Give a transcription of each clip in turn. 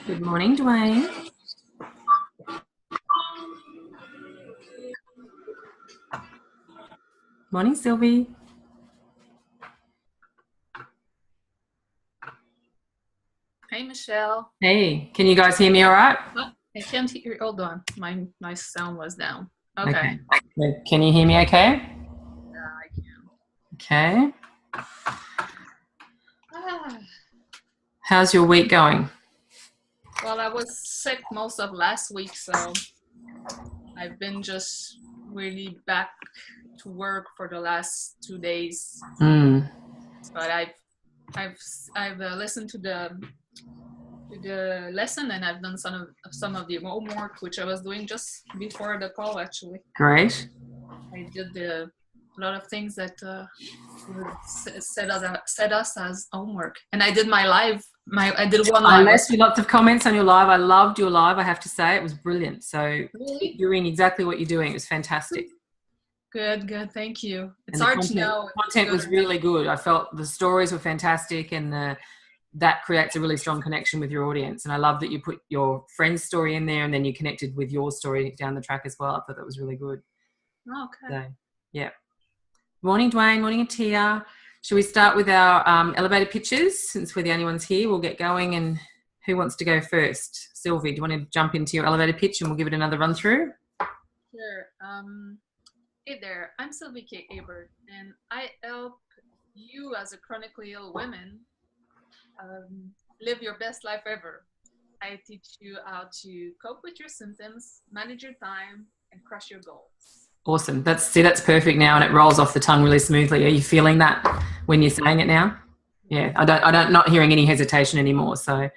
Good morning, Dwayne. Morning, Sylvie. Hey, Michelle. Hey, can you guys hear me all right? Oh, I can't hear. Hold on. My sound was down. Okay. Can you hear me okay? Yeah, I can. Okay. Ah, How's your week going? well, I was sick most of last week, so I've been just really back to work for the last 2 days. Mm, But I've listened to the lesson, and I've done some of the homework which I was doing just before the call. Actually, great. I did a lot of things that set us as homework, and I did my live. I did one I live. left you lots of comments on your live. I loved your live, I have to say. It was brilliant. So Really? keep doing exactly what you're doing. It was fantastic. Good. Thank you. It's And hard to know. The content was really good. I felt the stories were fantastic, and that creates a really strong connection with your audience. And I love that you put your friend's story in there and then you connected with your story down the track as well. I thought that was really good. Okay. So, yeah. Morning, Dwayne. Morning, Atia. Should we start with our elevator pitches? Since we're the only ones here, we'll get going. And who wants to go first? Sylvie, do you want to jump into your elevator pitch and we'll give it another run through? Sure. Hey there. I'm Sylvie K. Abert, and I help you as a chronically ill woman live your best life ever. I teach you how to cope with your symptoms, manage your time, and crush your goals. Awesome. That's perfect now, and it rolls off the tongue really smoothly. Are you feeling that when you're saying it now? Yeah, I don't not hearing any hesitation anymore. So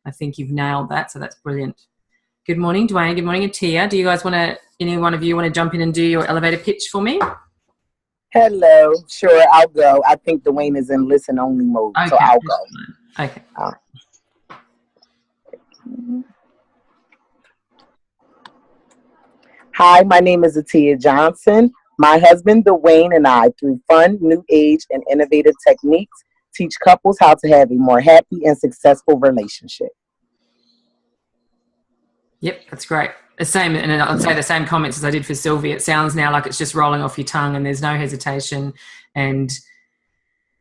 I think you've nailed that. So that's brilliant. Good morning, Dwayne. Good morning, Atia. Do you guys any one of you want to jump in and do your elevator pitch for me? Hello. Sure, I'll go. I think Dwayne is in listen only mode, Okay. so I'll go. Okay. Hi, my name is Atia Johnson. My husband, Dwayne, and I, through fun, new age, and innovative techniques, teach couples how to have a more happy and successful relationship. Yep, that's great. The same, and I'd say the same comments as I did for Sylvie. It sounds now like it's just rolling off your tongue and there's no hesitation. And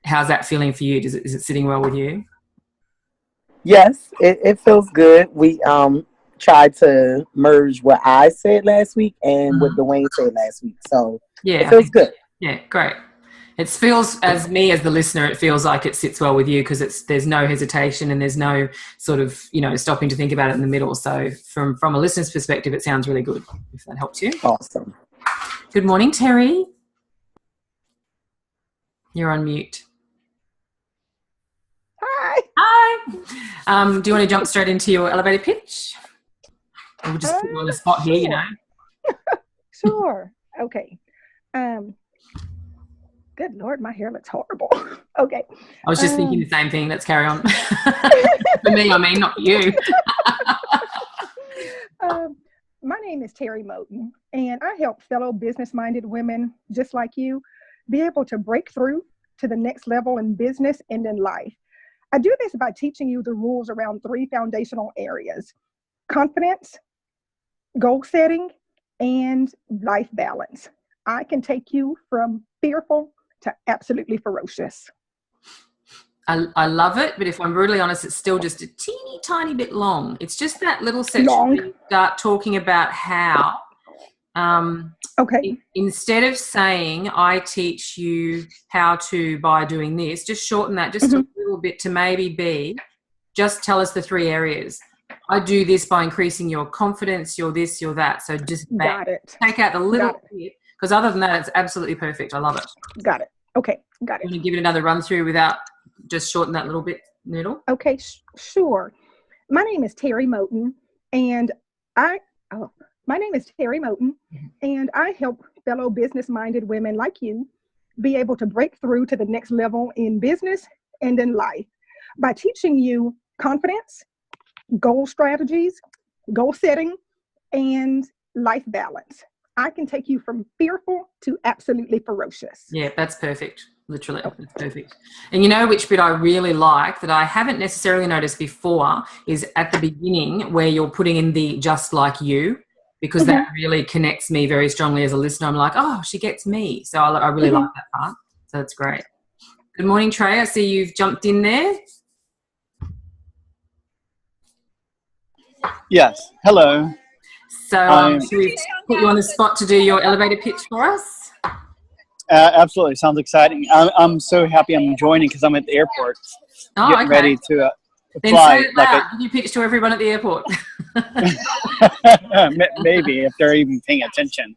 how's that feeling for you? Is it sitting well with you? Yes, it feels good. We tried to merge what I said last week and what Dwayne said last week. So yeah, it feels good. Yeah, great. It feels, as the listener, it feels like it sits well with you because there's no hesitation and there's no sort of, stopping to think about it in the middle. So from a listener's perspective, it sounds really good, if that helps you. Awesome. Good morning, Terry. You're on mute. Hi. Do you want to jump straight into your elevator pitch? Or we'll just put you on the spot here, sure. Sure. Okay. Good Lord, my hair looks horrible. Okay. I was just thinking the same thing. Let's carry on. For me, not for you. My name is Terry Moten, and I help fellow business-minded women just like you be able to break through to the next level in business and in life. I do this by teaching you the rules around 3 foundational areas: confidence, goal setting, and life balance. I can take you from fearful to absolutely ferocious. I love it, but if I'm brutally honest, it's still just a teeny tiny bit long. It's just that little section where you start talking about how. Okay. Instead of saying, I teach you how to by doing this, just shorten that just a little bit to maybe be, just tell us the 3 areas. I do this by increasing your confidence, you're this, you're that. So just take out the little bit, because other than that, it's absolutely perfect. I love it. Got it. Okay. Got it. You want to give it another run through without just shorten that little bit, Noodle? Okay, sure. My name is Terry Moten, and I help fellow business-minded women like you be able to break through to the next level in business and in life by teaching you confidence, goal strategies, goal setting, and life balance. I can take you from fearful to absolutely ferocious. Yeah, that's perfect. Literally, it's perfect. And you know which bit I really like that I haven't necessarily noticed before is at the beginning where you're putting in the just like you, because that really connects me very strongly as a listener. I'm like, oh, she gets me. So I really like that part. So that's great. Good morning, Trey. I see you've jumped in there. Yes. Hello. So should we put you on the spot to do your elevator pitch for us? Absolutely. Sounds exciting. I'm so happy I'm joining because I'm at the airport getting ready to then fly. say it loud. Can you pitch to everyone at the airport? Maybe if they're even paying attention.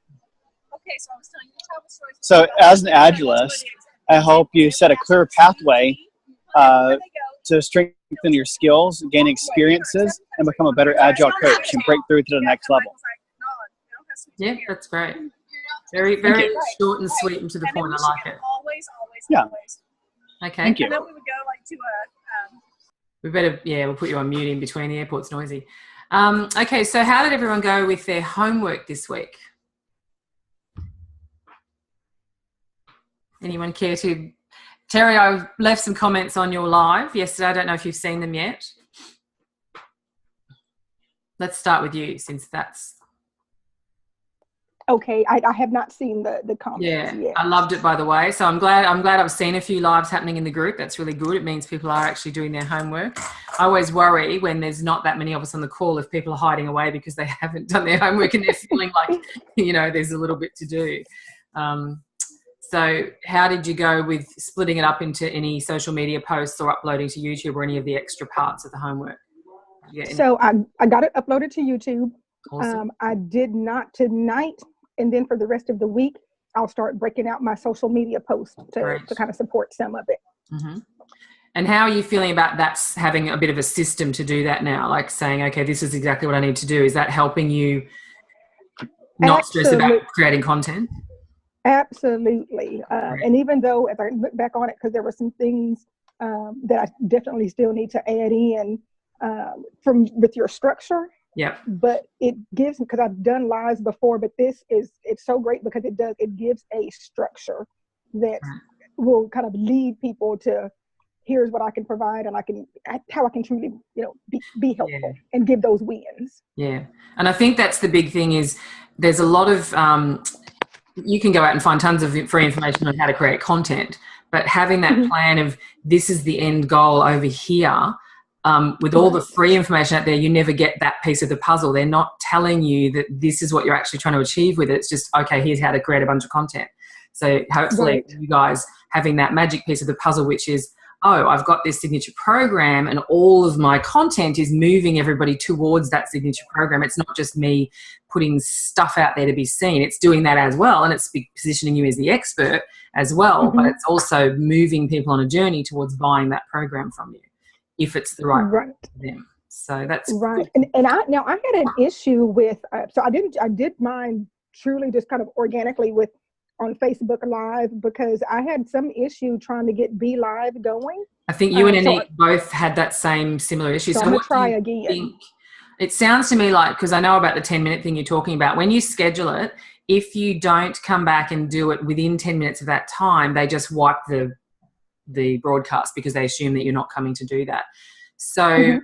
Okay, so I was telling you to tell the story. So as an Agilist, I hope you set a clear pathway to strengthen your skills, gain experiences, and become a better Agile coach and break through to the next level. Yeah, that's great. Very, very short and sweet and to the point. I like it. Always. Okay. Thank you. And then we would go like to We better, we'll put you on mute in between. The airport's noisy. Okay, so how did everyone go with their homework this week? Anyone care to? Terry, I left some comments on your live yesterday. I don't know if you've seen them yet. Let's start with you, since that's... Okay, I have not seen the comments yet. I loved it, by the way. So I'm glad I've seen a few lives happening in the group. That's really good. It means people are actually doing their homework. I always worry when there's not that many of us on the call if people are hiding away because they haven't done their homework and they're feeling like, there's a little bit to do. So how did you go with splitting it up into any social media posts or uploading to YouTube or any of the extra parts of the homework? So I got it uploaded to YouTube. Awesome. I did not tonight. And then for the rest of the week, I'll start breaking out my social media posts to kind of support some of it. Mm-hmm. And how are you feeling about that, having a bit of a system to do that now? Like saying, okay, this is exactly what I need to do. Is that helping you not stress about creating content? Absolutely. And even though, as I look back on it, because there were some things that I definitely still need to add in with your structure. Yeah. But it gives, because I've done lives before, but it's so great because it gives a structure that will kind of lead people to, here's what I can provide and how I can truly, be helpful and give those wins. Yeah. And I think that's the big thing is there's a lot of, you can go out and find tons of free information on how to create content, but having that plan of this is the end goal over here, with all the free information out there, you never get that piece of the puzzle. They're not telling you that this is what you're actually trying to achieve with it. It's just, okay, here's how to create a bunch of content. So hopefully you guys having that magic piece of the puzzle, which is, oh, I've got this signature program and all of my content is moving everybody towards that signature program. It's not just me putting stuff out there to be seen. It's doing that as well. And it's positioning you as the expert as well, but it's also moving people on a journey towards buying that program from you, if it's the right for them. So that's right. And I had an issue with, so I did mine truly just kind of organically on Facebook Live because I had some issue trying to get Be Live going. I think you and Annie both had that similar issue. So I'm going to try again. It sounds to me like, because I know about the 10-minute thing you're talking about, when you schedule it, if you don't come back and do it within 10 minutes of that time, they just wipe the broadcast because they assume that you're not coming to do that. So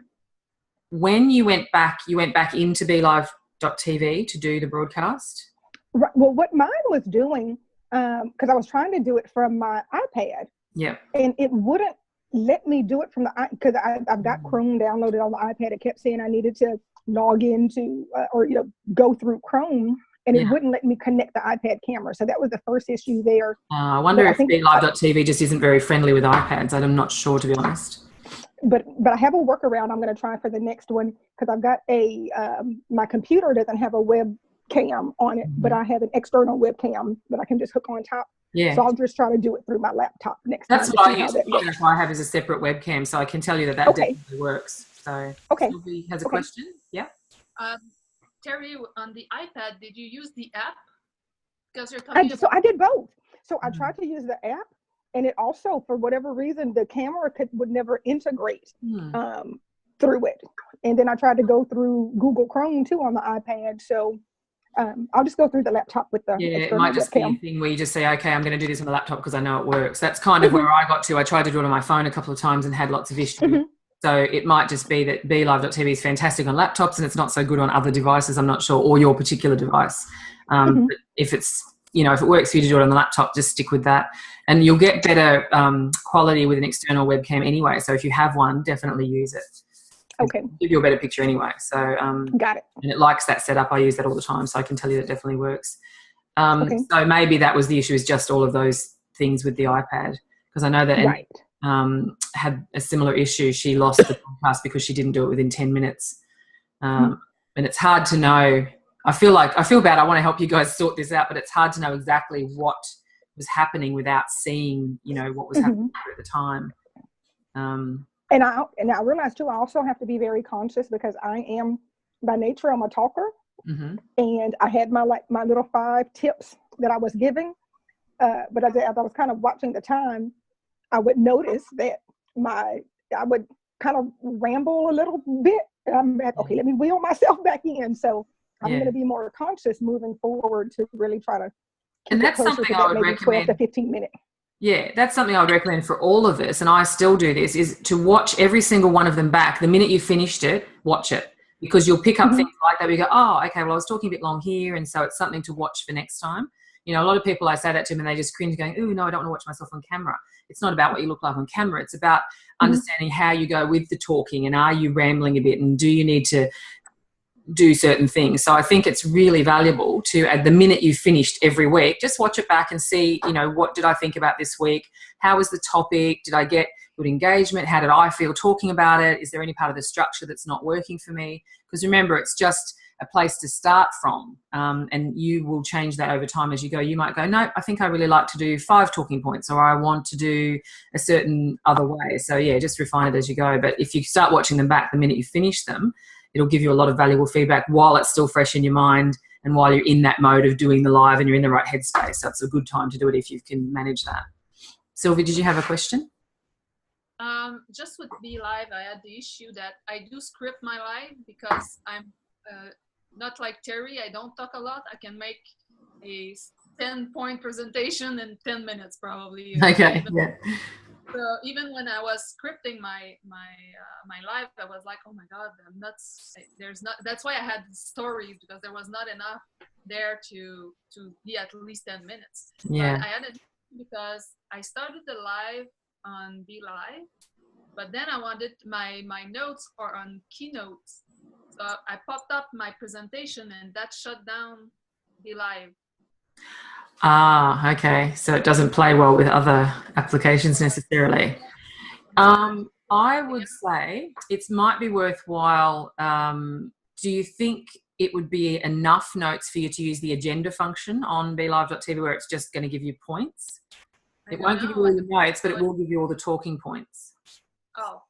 when you went back into BeLive.tv to do the broadcast? Right. Well, what mine was doing, because I was trying to do it from my iPad. Yeah. And it wouldn't let me do it from because I've got Chrome downloaded on the iPad. It kept saying I needed to log into or go through Chrome, and it wouldn't let me connect the iPad camera. So that was the first issue there. I wonder if BeLive.tv just isn't very friendly with iPads. I'm not sure, to be honest. But I have a workaround I'm going to try for the next one because I've got my computer doesn't have a webcam on it, but I have an external webcam that I can just hook on top. Yeah. So I'll just try to do it through my laptop next time. That's what I use. That's why I have is a separate webcam, so I can tell you that definitely works. So Sylvie has a question. Yeah. Terry, on the iPad, did you use the app? Because you're so I did both. So I tried to use the app, and it also, for whatever reason, the camera would never integrate through it. And then I tried to go through Google Chrome too on the iPad. So I'll just go through the laptop with the Yeah, it external might just be a webcam. thing where you just say, okay, I'm going to do this on the laptop because I know it works. That's kind of where I got to. I tried to do it on my phone a couple of times and had lots of issues. Mhm. So it might just be that BeLive.tv is fantastic on laptops and it's not so good on other devices, I'm not sure, or your particular device. But if it's, if it works for you to do it on the laptop, just stick with that. And you'll get better quality with an external webcam anyway. So if you have one, definitely use it. Okay. It'll give you a better picture anyway. So Got it. and it likes that setup. I use that all the time, so I can tell you that definitely works. Okay. So maybe that was the issue, is just all of those things with the iPad, because I know that Right. had a similar issue. She lost the podcast because she didn't do it within 10 minutes. And it's hard to know. I feel bad. I want to help you guys sort this out, but it's hard to know exactly what was happening without seeing, what was happening at the time. And I realize too, I also have to be very conscious because I am, by nature, I'm a talker. Mm-hmm. And I had my little 5 tips that I was giving. But as I was kind of watching the time, I would notice that I would kind of ramble a little bit. And I'm like, okay, let me wheel myself back in. So I'm going to be more conscious moving forward to really try to keep and that's it closer something to I that would maybe recommend. 12 to 15 minutes. Yeah, that's something I would recommend for all of us, and I still do this, is to watch every single one of them back. The minute you finished it, watch it, because you'll pick up things like that. We go, oh, okay, well, I was talking a bit long here, and so it's something to watch for next time. A lot of people, I say that to them, and they just cringe going, oh, no, I don't want to watch myself on camera. It's not about what you look like on camera. It's about understanding how you go with the talking, and are you rambling a bit, and do you need to do certain things. So I think it's really valuable to, at the minute you've finished every week, just watch it back and see, what did I think about this week? How was the topic? Did I get good engagement? How did I feel talking about it? Is there any part of the structure that's not working for me? Because remember, it's just a place to start from, and you will change that over time as you go. You might go, no, I think I really like to do 5 talking points, or I want to do a certain other way. So yeah, just refine it as you go. But if you start watching them back the minute you finish them, it'll give you a lot of valuable feedback while it's still fresh in your mind and while you're in that mode of doing the live and you're in the right headspace. So it's a good time to do it if you can manage that. Sylvie, did you have a question? Just with BeLive, I had the issue that I do script my live because I'm not like Terry. I don't talk a lot. I can make a 10-point presentation in 10 minutes probably. Okay, yeah. So even when I was scripting my live, I was like, oh my God, that's why I had stories, because there was not enough there to be at least 10 minutes. Yeah. But I had it because I started the live on BeLive, but then I wanted my notes are on Keynotes. So I popped up my presentation and that shut down BeLive. Ah, okay. So it doesn't play well with other applications necessarily. I would say it might be worthwhile. Do you think it would be enough notes for you to use the agenda function on BeLive.tv, where it's just going to give you points? It won't give you all the notes, but it will give you all the talking points. Oh,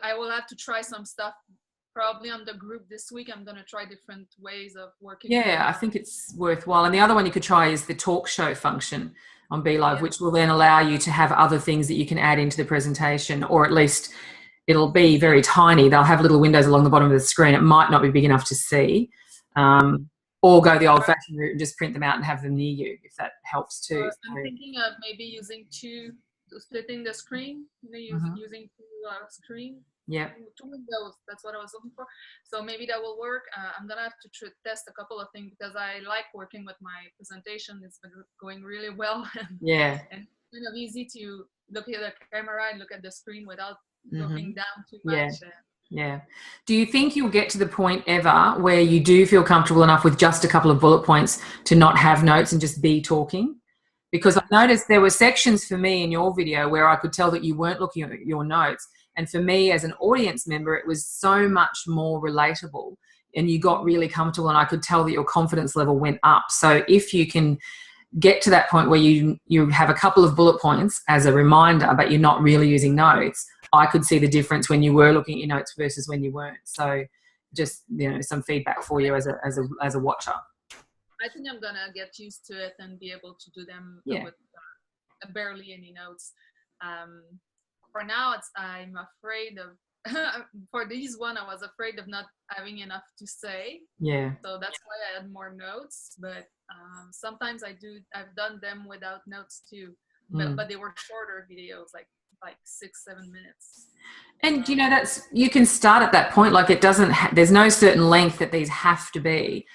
I will have to try some stuff. Probably on the group this week, I'm going to try different ways of working. Yeah, I think it's worthwhile. And the other one you could try is the talk show function on BeLive, which will then allow you to have other things that you can add into the presentation, or at least it'll be very tiny. They'll have little windows along the bottom of the screen. It might not be big enough to see. Or go the old-fashioned route and just print them out and have them near you, if that helps too. I'm thinking of maybe using splitting the screen, using 2 screens. Yeah. 2 windows, that's what I was looking for. So maybe that will work. I'm gonna have to test a couple of things because I like working with my presentation. It's been going really well. Yeah. And it's kind of easy to look at the camera and look at the screen without looking down too much. Yeah. Yeah. Do you think you'll get to the point ever where you do feel comfortable enough with just a couple of bullet points to not have notes and just be talking? Because I noticed there were sections for me in your video where I could tell that you weren't looking at your notes. And for me as an audience member, it was so much more relatable and you got really comfortable, and I could tell that your confidence level went up. So if you can get to that point where you have a couple of bullet points as a reminder, but you're not really using notes, I could see the difference when you were looking at your notes versus when you weren't. So just, some feedback for you as a watcher. I think I'm gonna get used to it and be able to do them with barely any notes. For now, I'm afraid of for these one, I was afraid of not having enough to say. Yeah. So that's why I had more notes. But sometimes I've done them without notes too. But they were shorter videos, like 6-7 minutes. And you know, you can start at that point. Like, it doesn't there's no certain length that these have to be.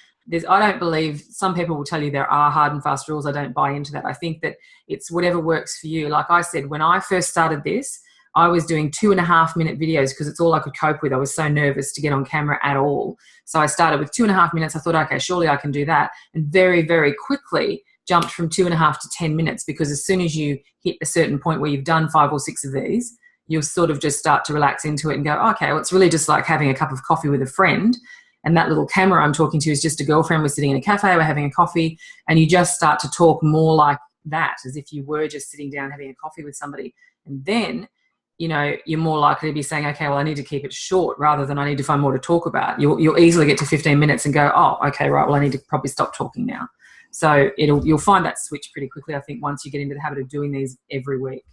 I don't believe, some people will tell you there are hard and fast rules. I don't buy into that. I think that it's whatever works for you. Like I said, when I first started this, I was doing 2.5-minute videos because it's all I could cope with. I was so nervous to get on camera at all. So I started with 2.5 minutes. I thought, okay, surely I can do that. And very, very quickly jumped from 2.5 to 10 minutes, because as soon as you hit a certain point where you've done 5 or 6 of these, you'll sort of just start to relax into it and go, okay, well, it's really just like having a cup of coffee with a friend. And that little camera I'm talking to is just a girlfriend. We're sitting in a cafe, we're having a coffee, and you just start to talk more like that, as if you were just sitting down having a coffee with somebody. And then, you know, you're more likely to be saying, okay, well, I need to keep it short rather than I need to find more to talk about. You'll easily get to 15 minutes and go, oh, okay, right, well, I need to probably stop talking now. So you'll find that switch pretty quickly, I think, once you get into the habit of doing these every week.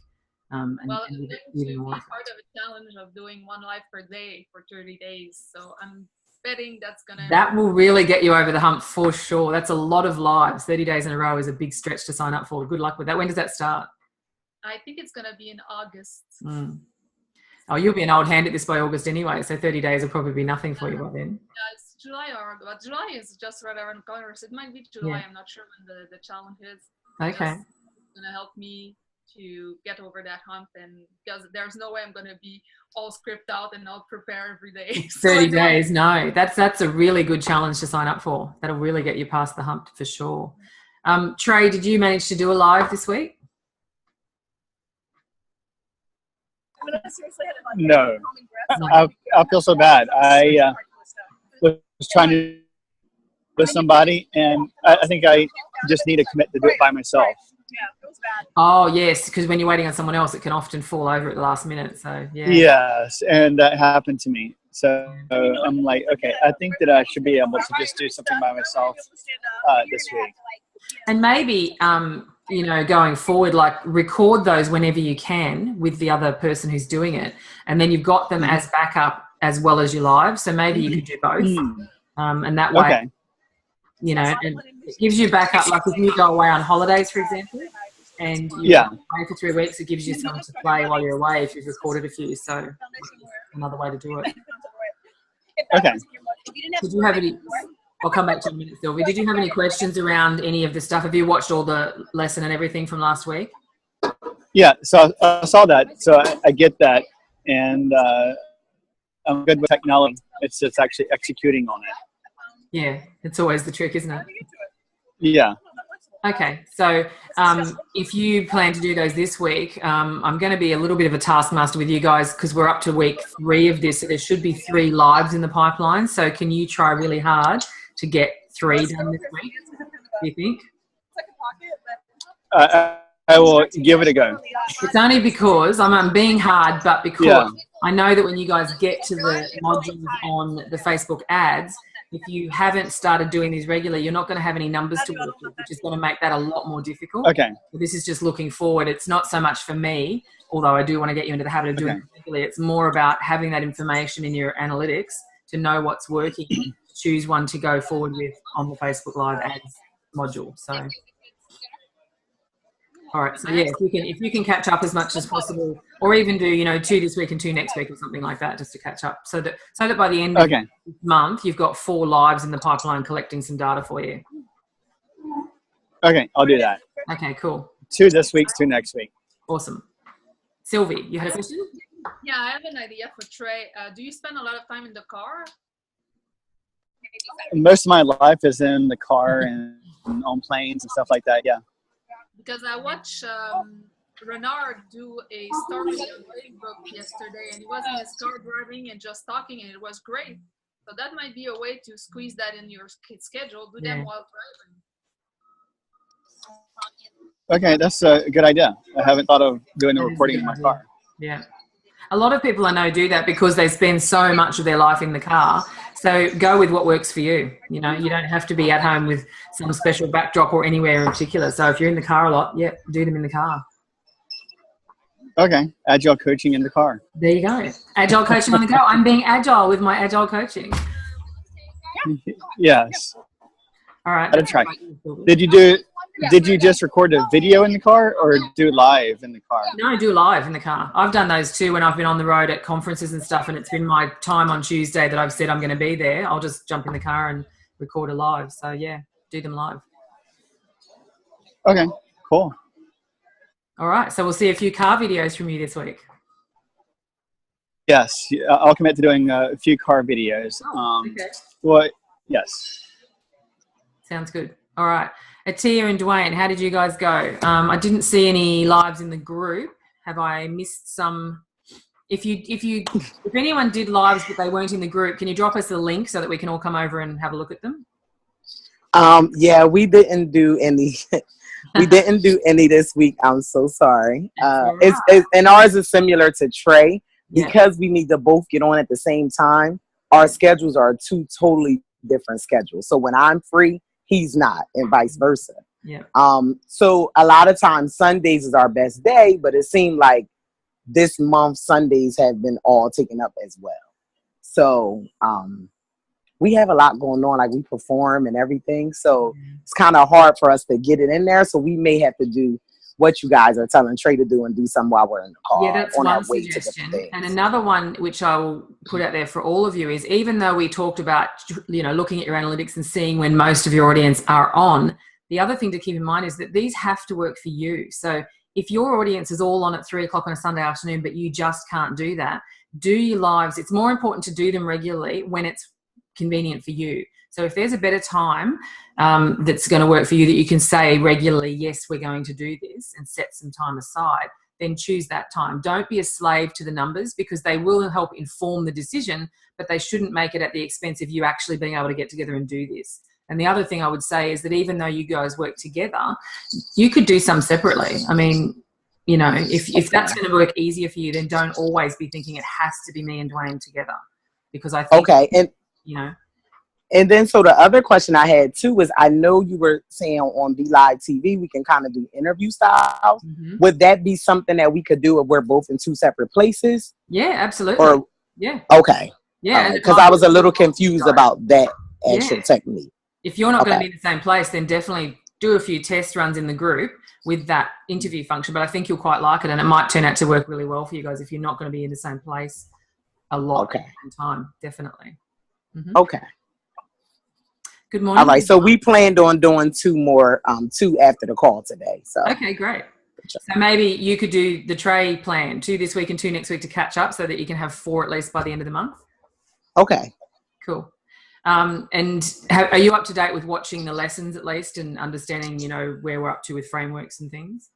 And then to be part of a challenge of doing one live per day for 30 days. So I'm betting that will really get you over the hump for sure. That's a lot of lives. 30 days in a row is a big stretch to sign up for. Good luck with that. When does that start? I think it's going to be in August. Oh, you'll be an old hand at this by August anyway, so 30 days will probably be nothing for you by then. Yeah, it's July, but July is just right around the corner. So it might be July. Yeah. I'm not sure when the challenge is. Okay. It's going to help me to get over that hump, and because there's no way I'm going to be all script out and I'll prepare every day. 30 days, no. That's a really good challenge to sign up for. That'll really get you past the hump for sure. Trey, did you manage to do a live this week? No. I feel so bad. I was trying to with somebody, and I think I just need to commit to do it by myself. Yeah, it was bad. Oh, yes, because when you're waiting on someone else, it can often fall over at the last minute. So, yeah. Yes, and that happened to me. So I'm like, okay, I think that I should be able to just do something by myself this week. And maybe, you know, going forward, like record those whenever you can with the other person who's doing it. And then you've got them as backup as well as your live. So maybe you could do both. And that way, you know, and it gives you backup. Like if you go away on holidays, for example, and you're away for 3 weeks, it gives you something to play while you're away if you've recorded a few. So another way to do it. Okay. Did you have any? I'll come back to you in a minute, Sylvia. Did you have any questions around any of the stuff? Have you watched all the lesson and everything from last week? Yeah, so I saw that. So I get that. And I'm good with technology. It's just actually executing on it. Yeah, it's always the trick, isn't it? Yeah. Okay, so if you plan to do those this week, I'm going to be a little bit of a taskmaster with you guys because we're up to week 3 of this. So there should be 3 lives in the pipeline. So can you try really hard to get 3 done this week, do you think? I will give it a go. It's only because I'm being hard, but because I know that when you guys get to the modules on the Facebook ads, if you haven't started doing these regularly, you're not going to have any numbers to work with, which is going to make that a lot more difficult. Okay. So this is just looking forward. It's not so much for me, although I do want to get you into the habit of doing it regularly. It's more about having that information in your analytics to know what's working, choose one to go forward with on the Facebook Live ads module. So, all right. So yeah, if you can catch up as much as possible, or even do 2 this week and 2 next week or something like that, just to catch up, so that by the end of the month you've got 4 lives in the pipeline collecting some data for you. Okay, I'll do that. Okay, cool. 2 this week, 2 next week. Awesome. Sylvie, you had a question? Yeah, I have an idea for Trey. Do you spend a lot of time in the car? Most of my life is in the car and on planes and stuff like that. Yeah. Because I watched Renard do a story on Facebook yesterday, and he was in his car driving and just talking, and it was great. So that might be a way to squeeze that in your schedule. Do them while driving. Okay, that's a good idea. I haven't thought of doing the recording in my car. Yeah. A lot of people I know do that because they spend so much of their life in the car. So go with what works for you. You know, you don't have to be at home with some special backdrop or anywhere in particular. So if you're in the car a lot, do them in the car. Okay. Agile coaching in the car. There you go. Agile coaching on the go. I'm being agile with my agile coaching. Yes. All right. Gotta try. Did you just record a video in the car or do live in the car? No, I do live in the car. I've done those too when I've been on the road at conferences and stuff, and it's been my time on Tuesday that I've said I'm going to be there. I'll just jump in the car and record a live. So yeah, do them live. Okay, cool. All right. So we'll see a few car videos from you this week. Yes, I'll commit to doing a few car videos. Okay. Well, yes. Sounds good. All right. Atia and Dwayne, how did you guys go? I didn't see any lives in the group. Have I missed some? If anyone did lives but they weren't in the group, can you drop us a link so that we can all come over and have a look at them? Yeah, we didn't do any. We didn't do any this week. I'm so sorry. And ours is similar to Trey because we need to both get on at the same time. Our schedules are two totally different schedules. So when I'm free, he's not, and vice versa. Yeah. So a lot of times Sundays is our best day, but it seemed like this month Sundays have been all taken up as well. So we have a lot going on, like we perform and everything. So it's kind of hard for us to get it in there. So we may have to do what you guys are telling Trey to do and do some while we're in the car. Yeah, that's one suggestion. And another one, which I will put out there for all of you, is even though we talked about, looking at your analytics and seeing when most of your audience are on, the other thing to keep in mind is that these have to work for you. So if your audience is all on at 3:00 on a Sunday afternoon, but you just can't do that, do your lives. It's more important to do them regularly when it's convenient for you. So if there's a better time that's going to work for you that you can say regularly, yes, we're going to do this, and set some time aside, then choose that time. Don't be a slave to the numbers, because they will help inform the decision, but they shouldn't make it at the expense of you actually being able to get together and do this. And the other thing I would say is that even though you guys work together, you could do some separately. I mean, if that's going to work easier for you, then don't always be thinking it has to be me and Dwayne together, because I think, And then, so the other question I had too was, I know you were saying on Be Live TV, we can kind of do interview styles. Mm-hmm. Would that be something that we could do if we're both in two separate places? Yeah, absolutely. Okay. Yeah. Because I was a little confused about that actual technique. If you're not going to be in the same place, then definitely do a few test runs in the group with that interview function. But I think you'll quite like it, and it might turn out to work really well for you guys if you're not going to be in the same place a lot at the same time. Definitely. Mm-hmm. Okay. Good morning. All right, so we planned on doing two after the call today. So okay, great. So maybe you could do the Trey plan, 2 this week and 2 next week, to catch up, so that you can have 4 at least by the end of the month. Okay. Cool. And are you up to date with watching the lessons at least and understanding, where we're up to with frameworks and things?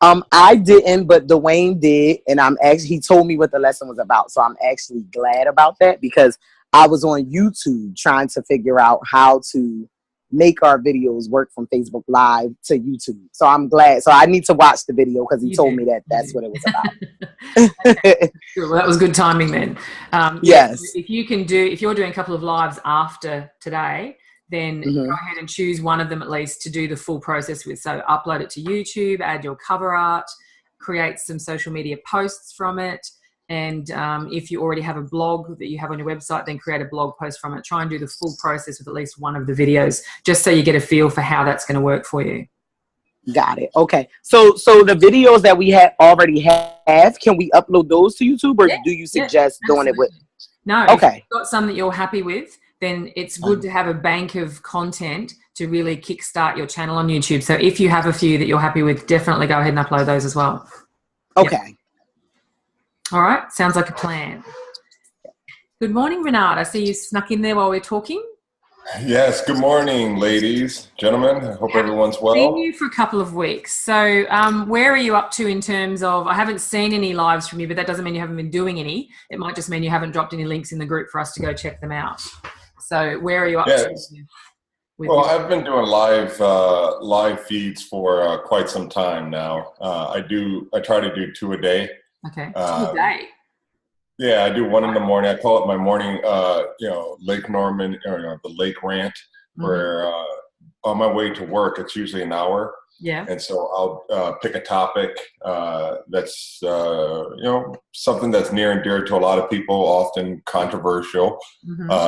I didn't, but Dwayne did, and he told me what the lesson was about. So I'm actually glad about that, because I was on YouTube trying to figure out how to make our videos work from Facebook Live to YouTube. So I'm glad. So I need to watch the video, because he told me that that's what it was about. Okay. Well, that was good timing then. Yes. If you're doing a couple of lives after today, then go ahead and choose one of them at least to do the full process with. So upload it to YouTube, add your cover art, create some social media posts from it. And if you already have a blog that you have on your website, then create a blog post from it. Try and do the full process with at least one of the videos, just so you get a feel for how that's going to work for you. Got it. Okay. So the videos that we already have, can we upload those to YouTube, or do you suggest doing it with? No. Okay. If you've got some that you're happy with, then it's good to have a bank of content to really kickstart your channel on YouTube. So if you have a few that you're happy with, definitely go ahead and upload those as well. Okay. Yep. All right. Sounds like a plan. Good morning, Renard. I see you snuck in there while we're talking. Yes. Good morning, ladies, gentlemen. I hope everyone's well. I've seen you for a couple of weeks. So where are you up to in terms of, I haven't seen any lives from you, but that doesn't mean you haven't been doing any. It might just mean you haven't dropped any links in the group for us to go check them out. So where are you up to? Well, I've been doing live feeds for quite some time now. I try to do 2 a day. Okay. 2 a day. Yeah, I do 1 in the morning. I call it my morning, Lake Norman, or the Lake Rant, where on my way to work, it's usually an hour. Yeah. And so I'll pick a topic that's something that's near and dear to a lot of people, often controversial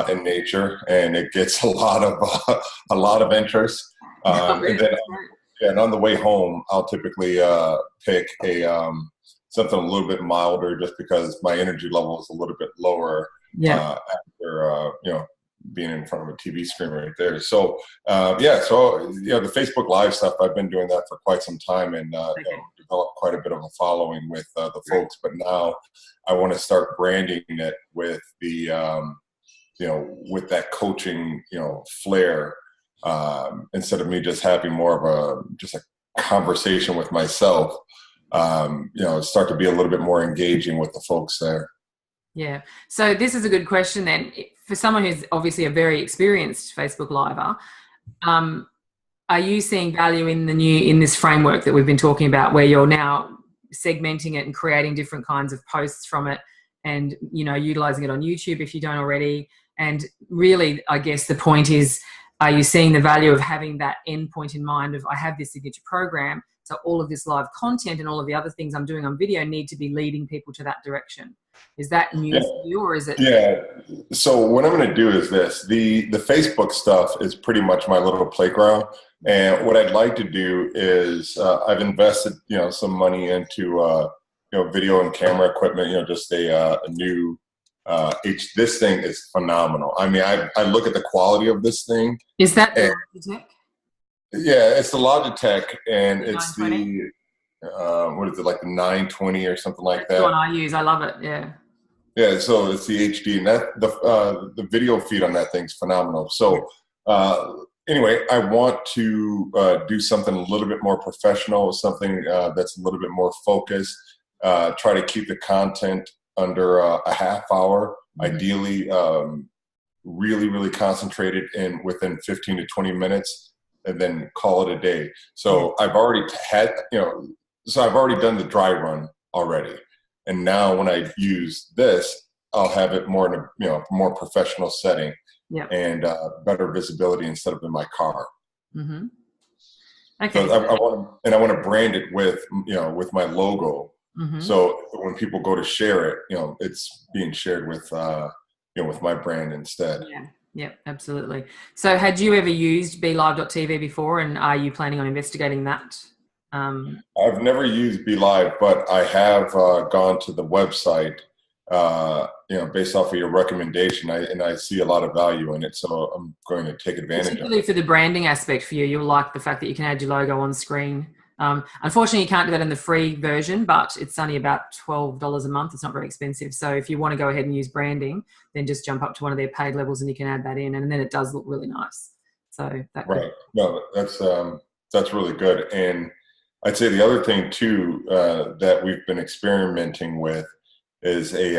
in nature, and it gets a lot of interest. And on the way home, I'll typically pick something a little bit milder, just because my energy level is a little bit lower after being in front of a TV screen right there. So the Facebook Live stuff, I've been doing that for quite some time, and developed quite a bit of a following with the folks. But now I want to start branding it with the with that coaching flair, instead of me just having more of a conversation with myself. Start to be a little bit more engaging with the folks there. Yeah. So this is a good question then. For someone who's obviously a very experienced Facebook Liver, are you seeing value in this framework that we've been talking about, where you're now segmenting it and creating different kinds of posts from it, and utilizing it on YouTube if you don't already? And really, I guess the point is, are you seeing the value of having that end point in mind of, I have this signature program, so all of this live content and all of the other things I'm doing on video need to be leading people to that direction? Is that new for you, or is it? Yeah. So what I'm going to do is this. The Facebook stuff is pretty much my little playground. And what I'd like to do is I've invested, some money into, video and camera equipment, just a new this thing is phenomenal. I mean, I look at the quality of this thing. Is that the Logitech? Yeah, it's the Logitech, and it's 920? what is it, like the 920 or something like That's that? the one I use. I love it. Yeah. Yeah, so it's the HD, and that the video feed on that thing's phenomenal. So anyway, I want to do something a little bit more professional, something that's a little bit more focused. Try to keep the content under a half hour, ideally, really, really concentrated in within 15 to 20 minutes, and then call it a day. So I've already done the dry run already. And now when I use this, I'll have it more in a more professional setting, and better visibility instead of in my car. Mm-hmm. Okay. So I want to brand it with my logo. Mm-hmm. So when people go to share it, it's being shared with with my brand instead. Yeah. Yeah, absolutely. So had you ever used BeLive.tv before, and are you planning on investigating that? I've never used BeLive, but I have gone to the website, based off of your recommendation, and I see a lot of value in it, so I'm going to take advantage of it. Particularly for the branding aspect for you, you'll like the fact that you can add your logo on screen. Unfortunately, you can't do that in the free version, but it's only about $12 a month. It's not very expensive. So if you want to go ahead and use branding, then just jump up to one of their paid levels and you can add that in, and then it does look really nice. So that right. No, that's really good. And I'd say the other thing too that we've been experimenting with is the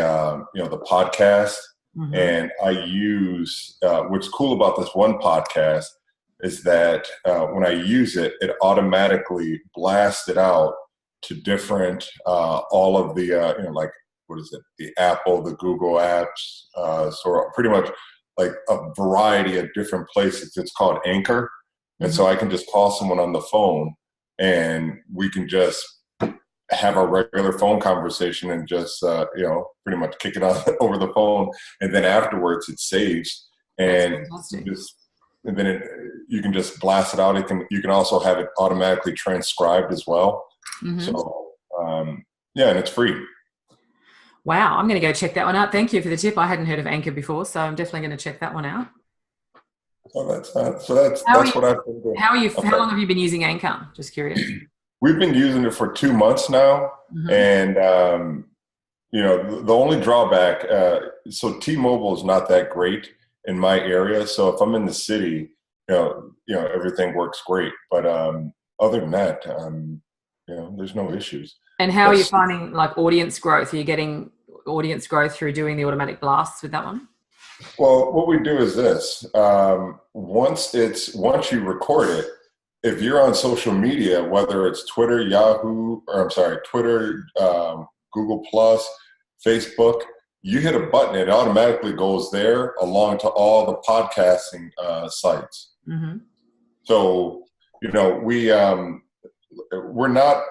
podcast. Mm-hmm. And I use what's cool about this one podcast is that when I use it, it automatically blasts it out to different all of the like, what is it, the Apple, the Google apps, so pretty much like a variety of different places. It's called Anchor. And so I can just call someone on the phone and we can just have a regular phone conversation and just, pretty much kick it on over the phone. And then afterwards it saves, and you can just blast it out. You can also have it automatically transcribed as well. Mm-hmm. So, and it's free. Wow. I'm going to go check that one out. Thank you for the tip. I hadn't heard of Anchor before, so I'm definitely going to check that one out. So that's what I've been doing. How long have you been using Anchor? Just curious. We've been using it for 2 months now. Mm-hmm. And, the only drawback, so T-Mobile is not that great in my area. So if I'm in the city, everything works great. But other than that, there's no issues. And how are you finding like audience growth? Are you getting audience growth through doing the automatic blasts with that one? Well, what we do is this. Once you record it, if you're on social media, whether it's Twitter, Google Plus, Facebook, you hit a button, it automatically goes there along to all the podcasting sites. Mm-hmm. So, we we're not.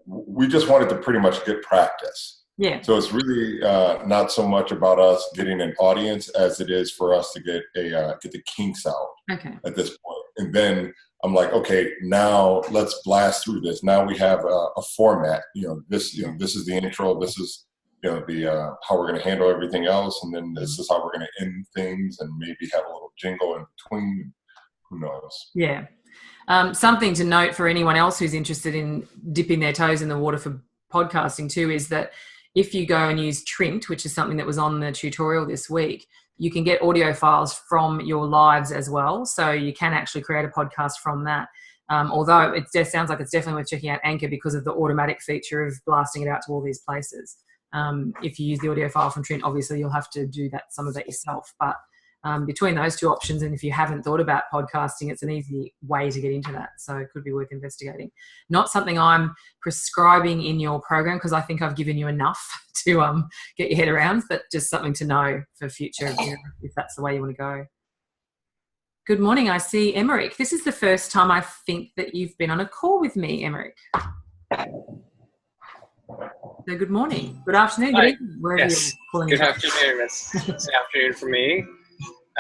We just wanted to pretty much get practice. Yeah. So it's really not so much about us getting an audience as it is for us to get the kinks out. Okay. At this point, and then I'm like, okay, now let's blast through this. Now we have a format. This is the intro. This is the how we're going to handle everything else, and then this is how we're going to end things, and maybe have a little jingle in between. Who knows? Yeah. Something to note for anyone else who's interested in dipping their toes in the water for podcasting too is that if you go and use Trint, which is something that was on the tutorial this week, you can get audio files from your lives as well. So you can actually create a podcast from that. Although it just sounds like it's definitely worth checking out Anchor because of the automatic feature of blasting it out to all these places. If you use the audio file from Trint, obviously you'll have to do some of that yourself. But between those two options, and if you haven't thought about podcasting, it's an easy way to get into that. So it could be worth investigating. Not something I'm prescribing in your program because I think I've given you enough to get your head around, but just something to know for future if that's the way you want to go. Good morning. I see Emmerich. This is the first time I think that you've been on a call with me, Emmerich. So good morning. Good afternoon. Good evening, wherever you're calling Good afternoon. It's afternoon for me.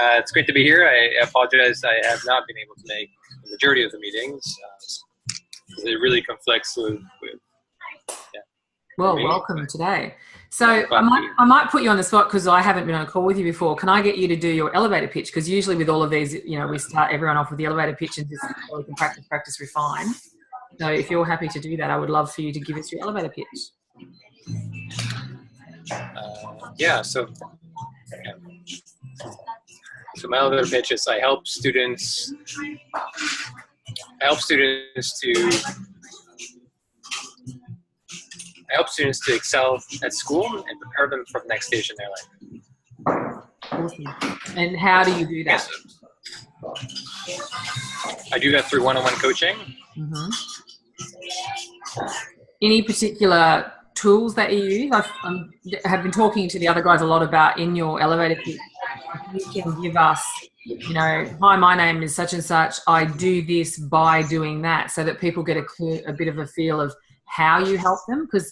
It's great to be here. I apologize. I have not been able to make the majority of the meetings. It really conflicts with Well, welcome today. So I might put you on the spot because I haven't been on a call with you before. Can I get you to do your elevator pitch? Because usually with all of these, we start everyone off with the elevator pitch and just so we can practice, refine. So if you're happy to do that, I would love for you to give us your elevator pitch. So my elevator pitch is I help students to excel at school and prepare them for the next stage in their life. Awesome. And how do you do that? I do that through one-on-one coaching. Mm-hmm. Any particular tools that you use? I have been talking to the other guys a lot about in your elevator pitch. You can give us, hi, my name is such and such. I do this by doing that, so that people get a bit of a feel of how you help them, because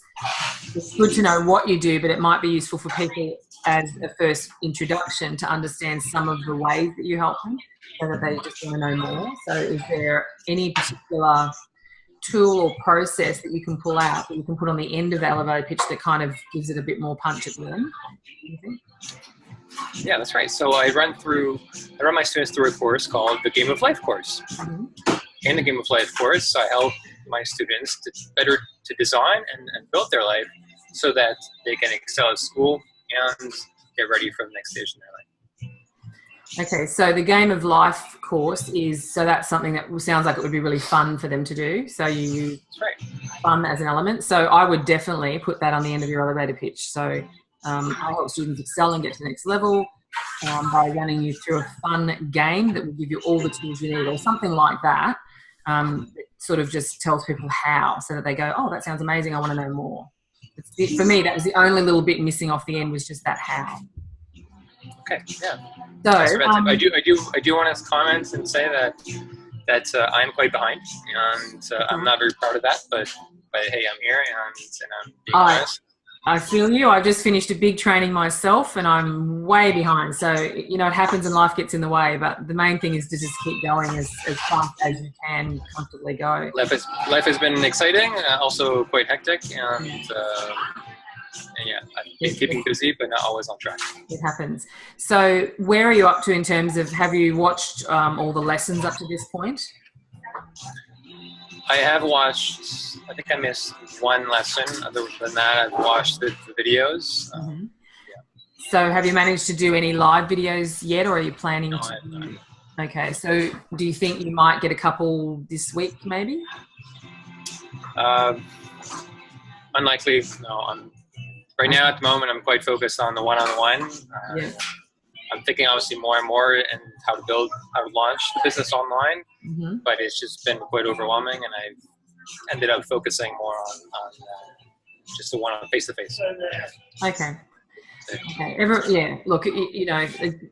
it's good to know what you do, but it might be useful for people as a first introduction to understand some of the ways that you help them so that they just want to know more. So is there any particular tool or process that you can pull out that you can put on the end of the elevator pitch that kind of gives it a bit more punch at the end? Yeah, that's right. So I run my students through a course called the Game of Life course. Mm-hmm. In the Game of Life course, I help my students to design and build their life so that they can excel at school and get ready for the next stage in their life. Okay, so the Game of Life course that's something that sounds like it would be really fun for them to do. So you use fun as an element. So I would definitely put that on the end of your elevator pitch. So I help students excel and get to the next level by running you through a fun game that will give you all the tools you need, or something like that. It sort of just tells people how, so that they go, oh, that sounds amazing, I want to know more. For me, that was the only little bit missing off the end, was just that how. Okay, yeah. So I do want to comment and say that I'm quite behind, and I'm not very proud of that. But hey, I'm here, and I'm being honest. I feel you. I've just finished a big training myself, and I'm way behind. So it happens, and life gets in the way. But the main thing is to just keep going as fast as you can comfortably go. Life has been exciting, also quite hectic, and I've been keeping busy, but not always on track. It happens. So where are you up to in terms of, have you watched all the lessons up to this point? I have watched, I think I missed one lesson. Other than that, I've watched the videos. Mm-hmm. Yeah. So have you managed to do any live videos yet, or are you planning to? I haven't. Okay, so do you think you might get a couple this week maybe? Unlikely. No, right now at the moment I'm quite focused on the one-on-one. I'm thinking obviously more and more and how to launch the business online, but it's just been quite overwhelming, and I've ended up focusing more on just the one on face-to-face. Okay. Look,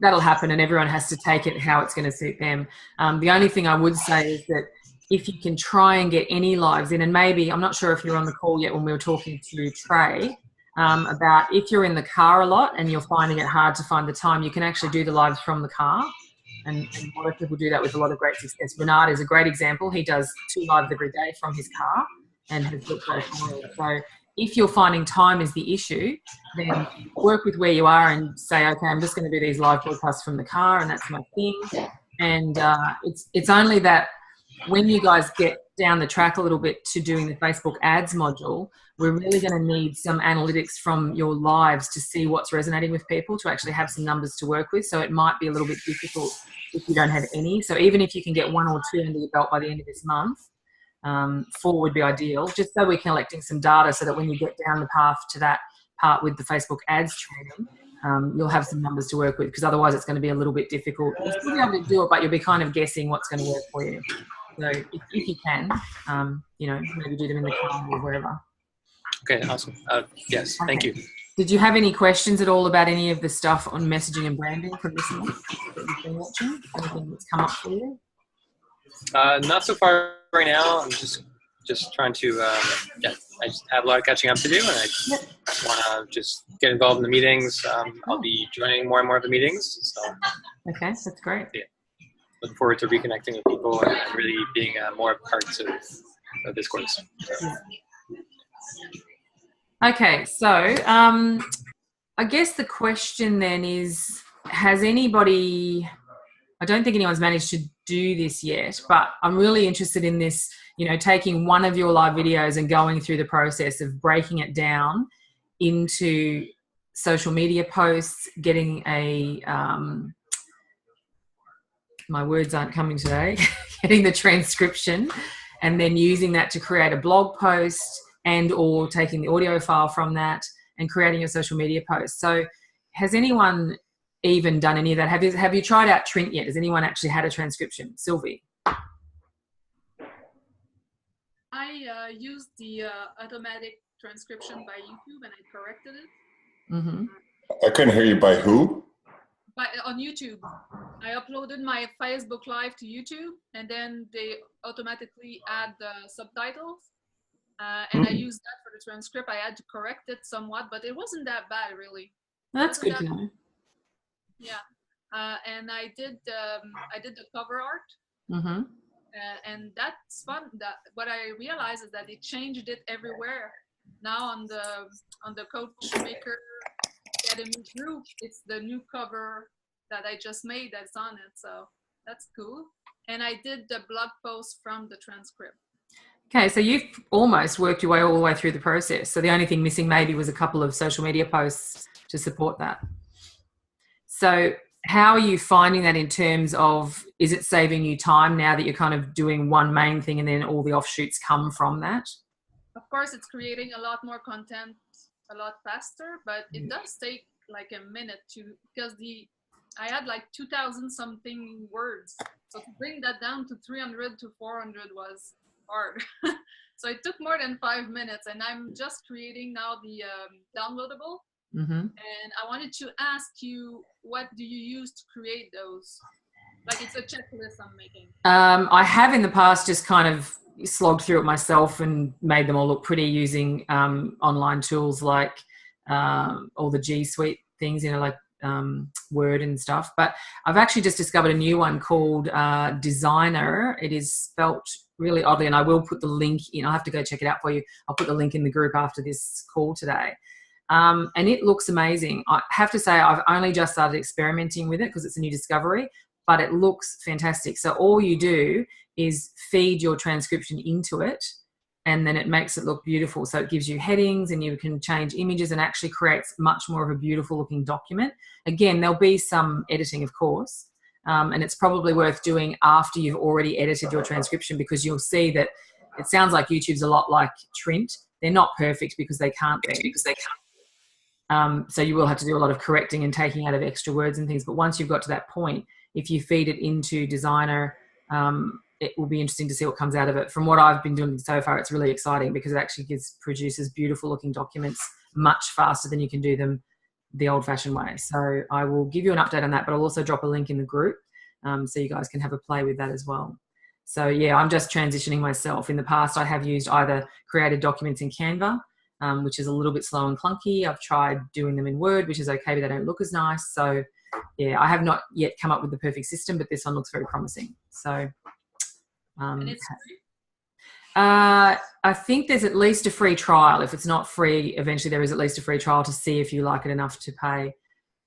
that'll happen, and everyone has to take it how it's going to suit them. The only thing I would say is that if you can try and get any lives in, and maybe, I'm not sure if you're on the call yet when we were talking to Trey, about if you're in the car a lot and you're finding it hard to find the time, you can actually do the lives from the car. And a lot of people do that with a lot of great success. Bernard is a great example. He does 2 lives every day from his car and has built that. So if you're finding time is the issue, then work with where you are and say, okay, I'm just going to do these live broadcasts from the car, and that's my thing. And it's only that when you guys get down the track a little bit to doing the Facebook ads module, we're really going to need some analytics from your lives to see what's resonating with people, to actually have some numbers to work with. So it might be a little bit difficult if you don't have any. So even if you can get 1 or 2 under your belt by the end of this month, 4 would be ideal, just so we're collecting some data so that when you get down the path to that part with the Facebook ads training, you'll have some numbers to work with, because otherwise it's going to be a little bit difficult. You'll still be able to do it, but you'll be kind of guessing what's going to work for you. So if you can, maybe do them in the car or wherever. Okay, awesome. Yes, okay. Thank you. Did you have any questions at all about any of the stuff on messaging and branding from this month that you've been watching? Anything that's come up for you? Not so far right now. I'm just trying to, I just have a lot of catching up to do, and I want to just get involved in the meetings. I'll be joining more and more of the meetings. So. Okay, that's great. Yeah. Looking forward to reconnecting with people and really being more parts of this course. So. Okay, so I guess the question then is, has anybody, I don't think anyone's managed to do this yet, but I'm really interested in this, taking one of your live videos and going through the process of breaking it down into social media posts, getting a, my words aren't coming today, getting the transcription, and then using that to create a blog post, and or taking the audio file from that and creating a social media post. So has anyone even done any of that? Have you tried out Trint yet? Has anyone actually had a transcription? Sylvie? I used the automatic transcription by YouTube, and I corrected it. Mm-hmm. I couldn't hear you. By who? On YouTube. I uploaded my Facebook Live to YouTube, and then they automatically add the subtitles. And I used that for the transcript. I had to correct it somewhat, but it wasn't that bad, really. That's good to know. Yeah, and I did the cover art, mm-hmm. And that's fun. That what I realized is that they changed it everywhere. Now on the Coachmaker Academy group, it's the new cover that I just made that's on it. So that's cool. And I did the blog post from the transcript. Okay, so you've almost worked your way all the way through the process. So the only thing missing maybe was a couple of social media posts to support that. So how are you finding that in terms of, is it saving you time now that you're kind of doing one main thing and then all the offshoots come from that? Of course, it's creating a lot more content a lot faster, but it does take like a minute because I had like 2,000 something words. So to bring that down to 300 to 400 was hard. So it took more than 5 minutes, and I'm just creating now the downloadable. Mm-hmm. And I wanted to ask you, what do you use to create those? Like, it's a checklist I'm making. I have in the past just kind of slogged through it myself and made them all look pretty using online tools like all the G Suite things, like Word and stuff. But I've actually just discovered a new one called Designer. It is spelt really oddly, and I will put the link in. I'll have to go check it out for you. I'll put the link in the group after this call today. And it looks amazing. I have to say I've only just started experimenting with it because it's a new discovery, but it looks fantastic. So all you do is feed your transcription into it, and then it makes it look beautiful. So it gives you headings, and you can change images, and actually creates much more of a beautiful looking document. Again, there'll be some editing, of course, and it's probably worth doing after you've already edited your transcription, because you'll see that it sounds like YouTube's a lot like Trint. They're not perfect because they can't be. So you will have to do a lot of correcting and taking out of extra words and things. But once you've got to that point, if you feed it into Designer, it will be interesting to see what comes out of it. From what I've been doing so far, it's really exciting because it actually produces beautiful looking documents much faster than you can do them the old fashioned way. So I will give you an update on that, but I'll also drop a link in the group so you guys can have a play with that as well. So yeah, I'm just transitioning myself. In the past, I have used either created documents in Canva, which is a little bit slow and clunky. I've tried doing them in Word, which is okay, but they don't look as nice. So yeah, I have not yet come up with the perfect system, but this one looks very promising. So And it's free? I think there's at least a free trial. If it's not free, eventually there is at least a free trial to see if you like it enough to pay.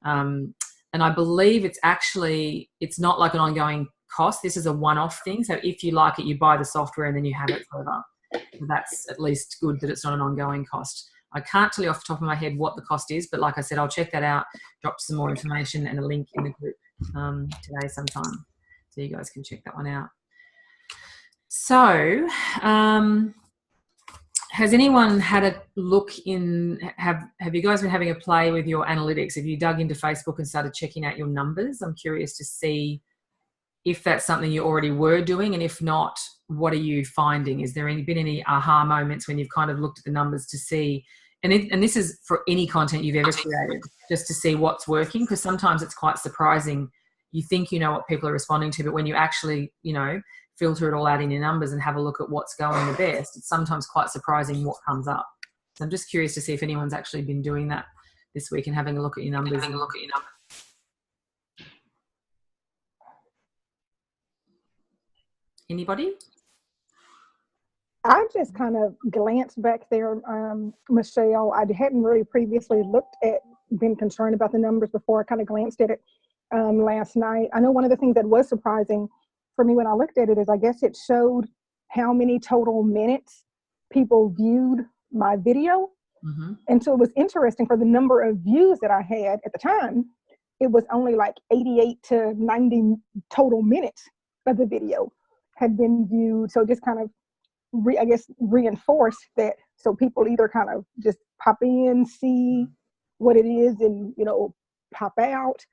And I believe it's not like an ongoing cost. This is a one-off thing. So if you like it, you buy the software and then you have it forever. So that's at least good that it's not an ongoing cost. I can't tell you off the top of my head what the cost is, but like I said, I'll check that out, drop some more information and a link in the group today sometime, so you guys can check that one out. So has anyone had a look in, have you guys been having a play with your analytics? Have you dug into Facebook and started checking out your numbers? I'm curious to see if that's something you already were doing, and if not, what are you finding? Is there been any aha moments when you've kind of looked at the numbers to see, and this is for any content you've ever created, just to see what's working, because sometimes it's quite surprising. You think you know what people are responding to, but when you actually, filter it all out in your numbers and have a look at what's going the best, it's sometimes quite surprising what comes up. So I'm just curious to see if anyone's actually been doing that this week and having a look at your numbers. Anybody? I just kind of glanced back there, Michelle. I hadn't really previously been concerned about the numbers before. I kind of glanced at it last night. I know one of the things that was surprising for me when I looked at it is I guess it showed how many total minutes people viewed my video. Mm-hmm. And so it was interesting for the number of views that I had at the time. It was only like 88 to 90 total minutes of the video had been viewed. So just kind of reinforced that. So people either kind of just pop in, see what it is, and pop out.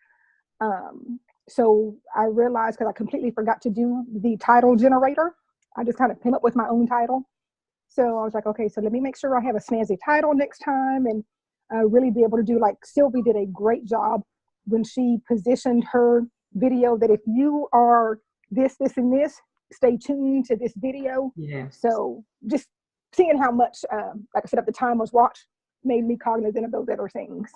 So I realized, because I completely forgot to do the title generator, I just kind of came up with my own title. So I was like, okay, so let me make sure I have a snazzy title next time, and really be able to do, like Sylvie did a great job when she positioned her video, that if you are this, and this, stay tuned to this video. Yeah. So just seeing how much, like I said, at the time was watched, made me cognizant of those other things.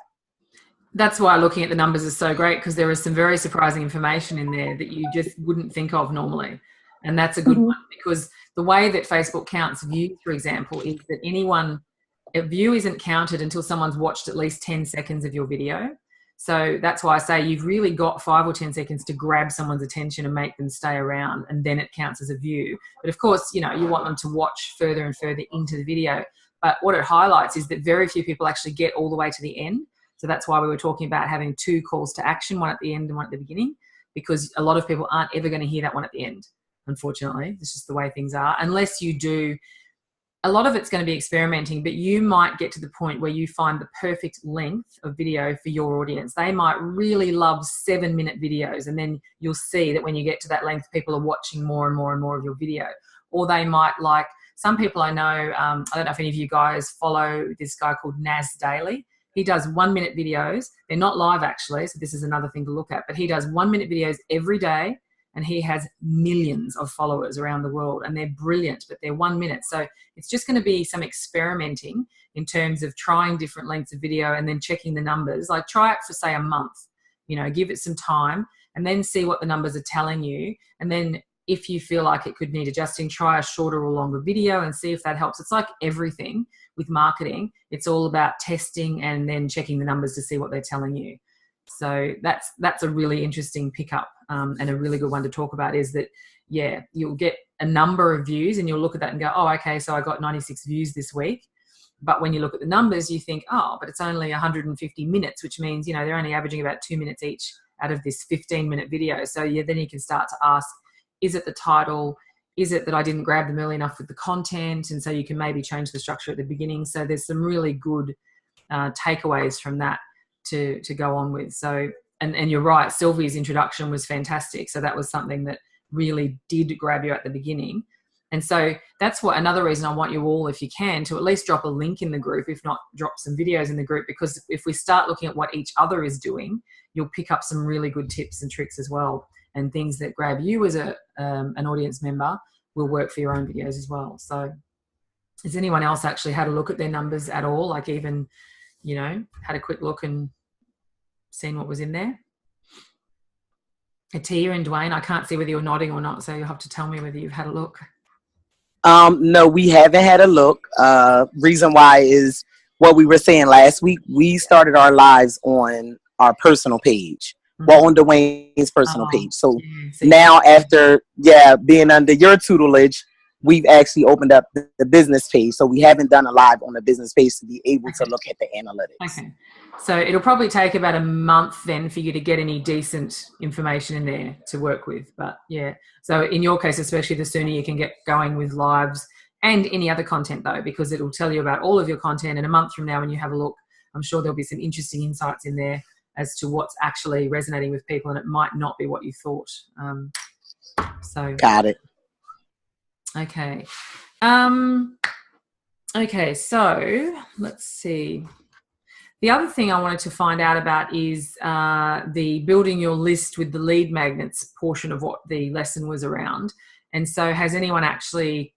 That's why looking at the numbers is so great, because there is some very surprising information in there that you just wouldn't think of normally. And that's a good one, because the way that Facebook counts views, for example, is that a view isn't counted until someone's watched at least 10 seconds of your video. So that's why I say you've really got 5 or 10 seconds to grab someone's attention and make them stay around, and then it counts as a view. But of course, you want them to watch further and further into the video. But what it highlights is that very few people actually get all the way to the end. So that's why we were talking about having 2 calls to action, one at the end and one at the beginning, because a lot of people aren't ever going to hear that one at the end, unfortunately. It's just the way things are. Unless you do, a lot of it's going to be experimenting, but you might get to the point where you find the perfect length of video for your audience. They might really love 7-minute videos, and then you'll see that when you get to that length, people are watching more and more and more of your video. Or they might like, some people I know, I don't know if any of you guys follow this guy called Naz Daily. He does 1-minute videos. They're not live, actually, so this is another thing to look at. But he does 1-minute videos every day, and he has millions of followers around the world, and they're brilliant, but they're 1 minute. So it's just going to be some experimenting in terms of trying different lengths of video and then checking the numbers. Like, try it for, say, a month. Give it some time and then see what the numbers are telling you. And then if you feel like it could need adjusting, try a shorter or longer video and see if that helps. It's like everything with marketing. It's all about testing and then checking the numbers to see what they're telling you. So that's a really interesting pickup, and a really good one to talk about, is that, yeah, you'll get a number of views and you'll look at that and go, oh, okay, so I got 96 views this week. But when you look at the numbers, you think, oh, but it's only 150 minutes, which means, they're only averaging about 2 minutes each out of this 15-minute video. So yeah, then you can start to ask, is it the title? Is it that I didn't grab them early enough with the content? And so you can maybe change the structure at the beginning. So there's some really good takeaways from that to go on with. So, and you're right, Sylvie's introduction was fantastic. So that was something that really did grab you at the beginning. And so that's another reason I want you all, if you can, to at least drop a link in the group, if not drop some videos in the group, because if we start looking at what each other is doing, you'll pick up some really good tips and tricks as well. and things that grab you as an audience member will work for your own videos as well. So has anyone else actually had a look at their numbers at all? Like even, you know, had a quick look and seen what was in there? Atia and Dwayne, I can't see whether you're nodding or not, so you'll have to tell me whether you've had a look. No, we haven't had a look. Reason why is what we were saying last week. We started our lives on our personal page. Well, on Dwayne's personal page. So now after, being under your tutelage, we've actually opened up the business page. So we haven't done a live on the business page to be able to look at the analytics. Okay. So it'll probably take about a month then for you to get any decent information in there to work with. But yeah, so in your case, especially, the sooner you can get going with lives and any other content though, because it'll tell you about all of your content. And a month from now when you have a look, I'm sure there'll be some interesting insights in there as to what's actually resonating with people, and it might not be what you thought. So got it. Okay. Okay, so let's see. The other thing I wanted to find out about is the building your list with the lead magnets portion of what the lesson was around. And so has anyone actually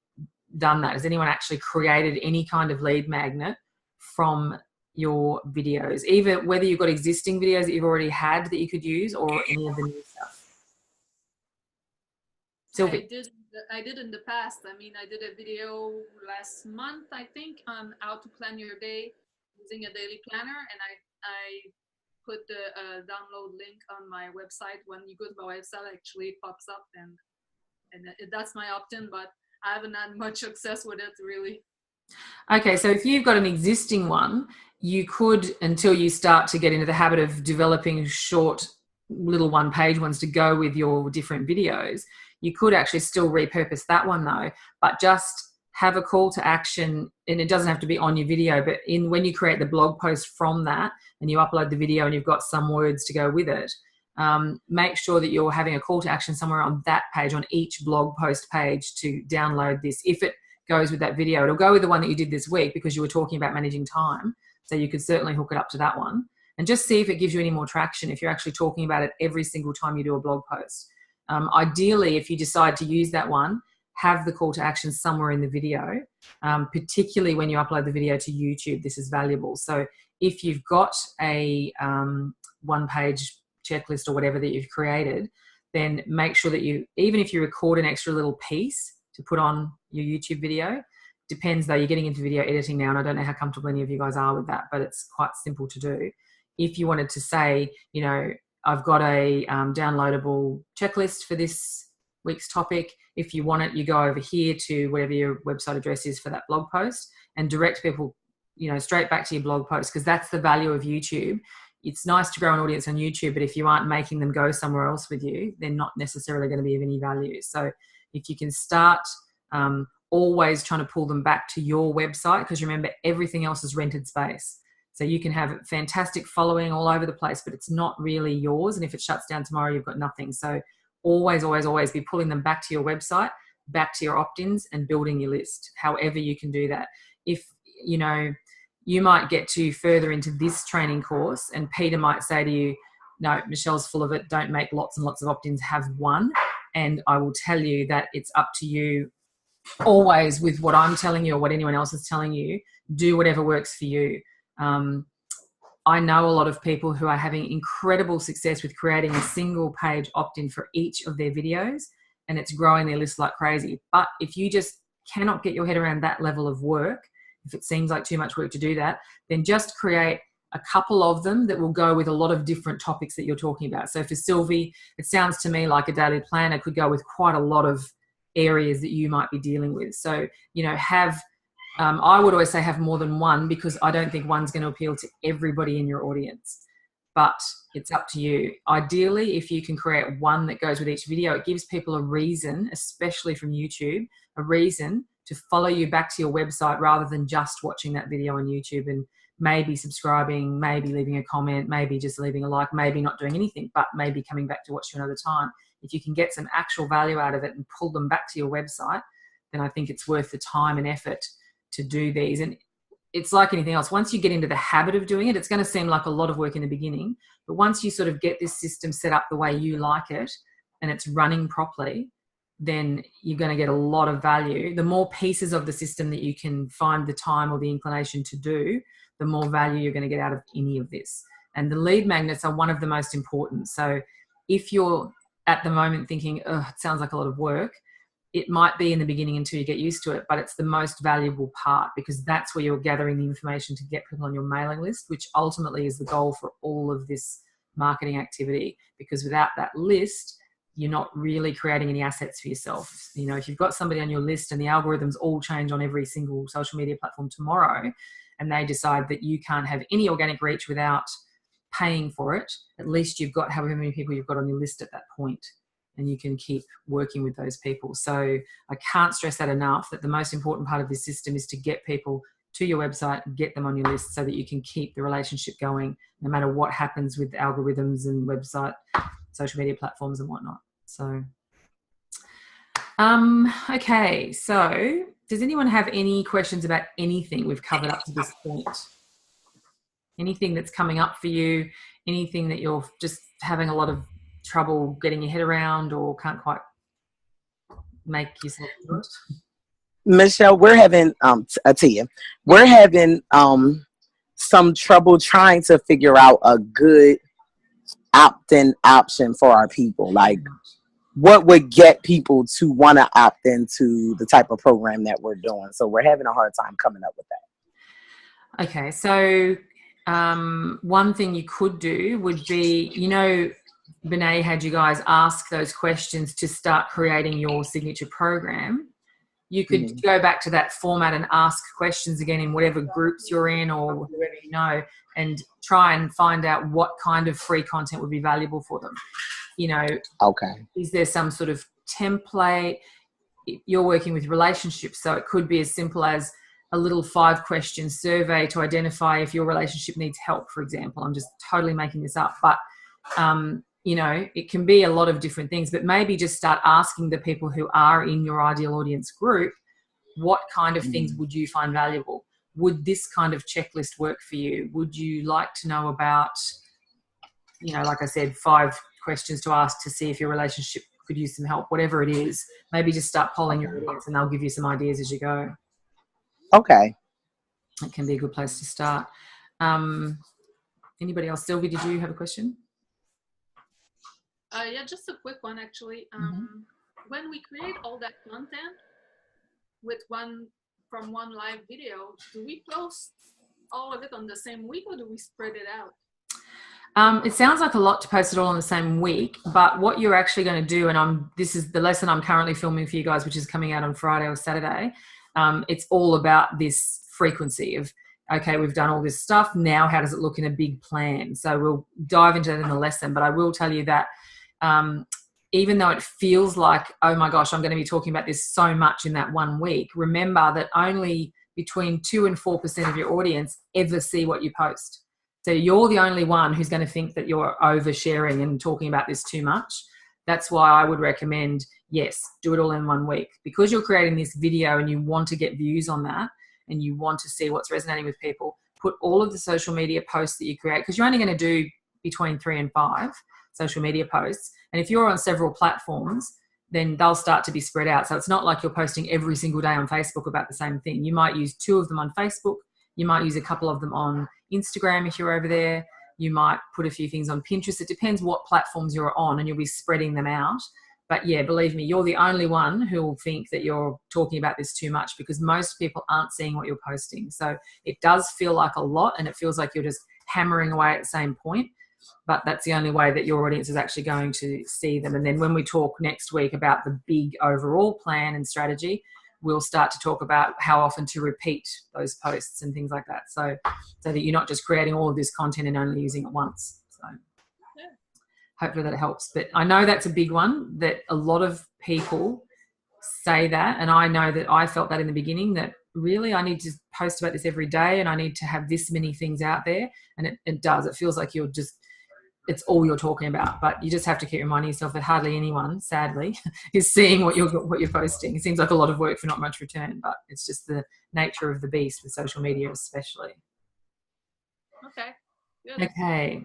done that? Has anyone actually created any kind of lead magnet from your videos, either whether you've got existing videos that you've already had that you could use or any of the new stuff? Sylvie. I did in the past. I mean, I did a video last month, I think, on how to plan your day using a daily planner, and I put the download link on my website. When you go to my website, actually it pops up, and that's my opt-in, but I haven't had much success with it, really. Okay, so if you've got an existing one, you could, until you start to get into the habit of developing short little one-page ones to go with your different videos, you could actually still repurpose that one though, but just have a call to action, and it doesn't have to be on your video, but when you create the blog post from that and you upload the video and you've got some words to go with it, make sure that you're having a call to action somewhere on that page, on each blog post page, to download this. If it goes with that video, it'll go with the one that you did this week because you were talking about managing time. So you could certainly hook it up to that one and just see if it gives you any more traction if you're actually talking about it every single time you do a blog post. Ideally, if you decide to use that one, have the call to action somewhere in the video, particularly when you upload the video to YouTube. This is valuable. So if you've got a one-page checklist or whatever that you've created, then make sure that you, even if you record an extra little piece to put on your YouTube video, depends though, you're getting into video editing now, and I don't know how comfortable any of you guys are with that, but it's quite simple to do. If you wanted to say, you know, I've got a downloadable checklist for this week's topic. If you want it, you go over here to whatever your website address is for that blog post and direct people, you know, straight back to your blog post, because that's the value of YouTube. It's nice to grow an audience on YouTube, but if you aren't making them go somewhere else with you, they're not necessarily going to be of any value. So if you can start always trying to pull them back to your website, because remember, everything else is rented space. So you can have fantastic following all over the place, but it's not really yours. And if it shuts down tomorrow, you've got nothing. So always, always, always be pulling them back to your website, back to your opt-ins, and building your list, however you can do that. If, you know, you might get to further into this training course and Peter might say to you, no, Michelle's full of it. Don't make lots and lots of opt-ins, have one. And I will tell you that it's up to you always with what I'm telling you or what anyone else is telling you. Do whatever works for you. I know a lot of people who are having incredible success with creating a single page opt-in for each of their videos, and it's growing their list like crazy. But if you just cannot get your head around that level of work, if it seems like too much work to do that, then just create a couple of them that will go with a lot of different topics that you're talking about. So for Sylvie, it sounds to me like a daily planner could go with quite a lot of areas that you might be dealing with. So, you know, I would always say have more than one, because I don't think one's going to appeal to everybody in your audience, but it's up to you. Ideally, if you can create one that goes with each video, it gives people a reason, especially from YouTube, a reason to follow you back to your website rather than just watching that video on YouTube and maybe subscribing, maybe leaving a comment, maybe just leaving a like, maybe not doing anything, but maybe coming back to watch you another time. If you can get some actual value out of it and pull them back to your website, then I think it's worth the time and effort to do these. And it's like anything else. Once you get into the habit of doing it, it's going to seem like a lot of work in the beginning, but once you sort of get this system set up the way you like it, and it's running properly, then you're going to get a lot of value. The more pieces of the system that you can find the time or the inclination to do, the more value you're going to get out of any of this. And the lead magnets are one of the most important. So if you're at the moment thinking, oh, it sounds like a lot of work, it might be in the beginning until you get used to it, but it's the most valuable part, because that's where you're gathering the information to get people on your mailing list, which ultimately is the goal for all of this marketing activity. Because without that list, you're not really creating any assets for yourself. You know, if you've got somebody on your list and the algorithms all change on every single social media platform tomorrow, and they decide that you can't have any organic reach without paying for it, at least you've got however many people you've got on your list at that point, and you can keep working with those people. So I can't stress that enough, that the most important part of this system is to get people to your website, get them on your list so that you can keep the relationship going no matter what happens with algorithms and website, social media platforms and whatnot. So, okay. So does anyone have any questions about anything we've covered up to this point? Anything that's coming up for you? Anything that you're just having a lot of trouble getting your head around or can't quite make yourself do it? Michelle, we're having Atia, we're having some trouble trying to figure out a good opt-in option for our people. Like, what would get people to want to opt into the type of program that we're doing? So we're having a hard time coming up with that. Okay, so one thing you could do would be, you know, Benet had you guys ask those questions to start creating your signature program. You could go back to that format and ask questions again in whatever groups you're in or whoever you know, and try and find out what kind of free content would be valuable for them. You know, okay, is there some sort of template? You're working with relationships, so it could be as simple as a little 5-question survey to identify if your relationship needs help, for example. I'm just totally making this up, but you know, it can be a lot of different things, but maybe just start asking the people who are in your ideal audience group, what kind of things would you find valuable? Would this kind of checklist work for you? Would you like to know about, you know, like I said, 5 questions to ask to see if your relationship could use some help, whatever it is. Maybe just start polling your audience and they'll give you some ideas as you go. Okay. It can be a good place to start. Anybody else? Sylvie, did you have a question? Yeah, just a quick one actually. When we create all that content from one live video, do we post all of it on the same week or do we spread it out? It sounds like a lot to post it all in the same week, but what you're actually going to do, and this is the lesson I'm currently filming for you guys, which is coming out on Friday or Saturday. It's all about this frequency of, okay, we've done all this stuff. Now, how does it look in a big plan? So we'll dive into that in the lesson, but I will tell you that even though it feels like, oh my gosh, I'm going to be talking about this so much in that 1 week, remember that only between 2 and 4% of your audience ever see what you post. So you're the only one who's going to think that you're oversharing and talking about this too much. That's why I would recommend, yes, do it all in 1 week. Because you're creating this video and you want to get views on that and you want to see what's resonating with people, put all of the social media posts that you create, because you're only going to do between 3 and 5 social media posts. And if you're on several platforms, then they'll start to be spread out. So it's not like you're posting every single day on Facebook about the same thing. You might use 2 of them on Facebook. You might use a couple of them on Instagram if you're over there. You might put a few things on Pinterest. It depends what platforms you're on and you'll be spreading them out. But yeah, believe me, you're the only one who will think that you're talking about this too much, because most people aren't seeing what you're posting. So it does feel like a lot and it feels like you're just hammering away at the same point. But that's the only way that your audience is actually going to see them. And then when we talk next week about the big overall plan and strategy, we'll start to talk about how often to repeat those posts and things like that. So that you're not just creating all of this content and only using it once. So hopefully that helps. But I know that's a big one, that a lot of people say that. And I know that I felt that in the beginning, that really I need to post about this every day and I need to have this many things out there. And it does. It feels like it's all you're talking about, but you just have to keep reminding yourself that hardly anyone, sadly, is seeing what you're posting. It seems like a lot of work for not much return, but it's just the nature of the beast with social media especially. Okay. Good. Okay.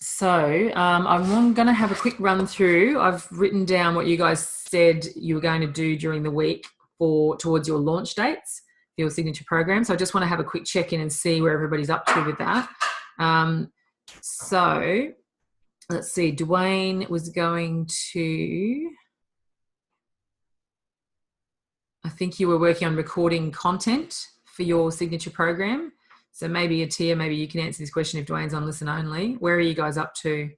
So I'm going to have a quick run through. I've written down what you guys said you were going to do during the week towards your launch dates for your signature program. So I just want to have a quick check-in and see where everybody's up to with that. So let's see. Dwayne was going to... I think you were working on recording content for your signature program. So maybe Atia, maybe you can answer this question if Dwayne's on listen only. Where are you guys up to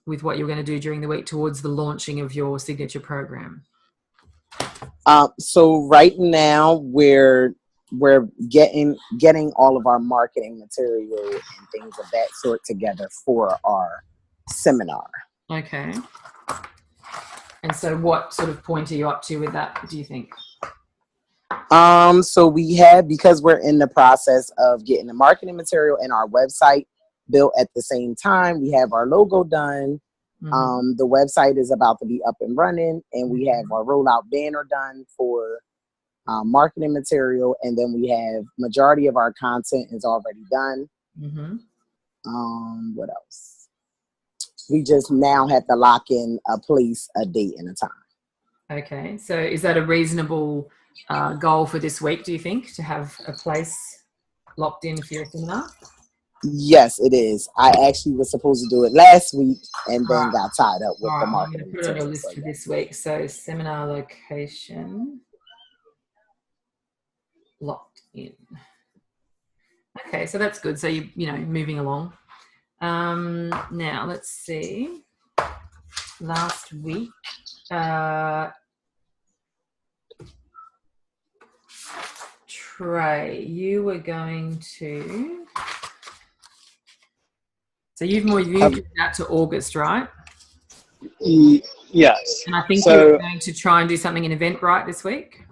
with what you're going to do during the week towards the launching of your signature program? So right now we're getting all of our marketing material and things of that sort together for our seminar. Okay. And so what sort of point are you up to with that, do you think? So we have, because we're in the process of getting the marketing material and our website built at the same time, we have our logo done. Mm-hmm. The website is about to be up and running, and we have our rollout banner done for marketing material, and then we have majority of our content is already done. Mm-hmm. What else? We just now have to lock in a place, a date, and a time. Okay, so is that a reasonable goal for this week, do you think, to have a place locked in for your seminar? Yes, it is. I actually was supposed to do it last week and then got tied up with the marketing. I'm going to put it on a list for this week. So seminar location locked in. Okay, so that's good. So you know, moving along. Now let's see. Last week, Trey, you were going to. So you've moved that to August, right? Yes. And I think you're going to try and do something in Eventbrite this week.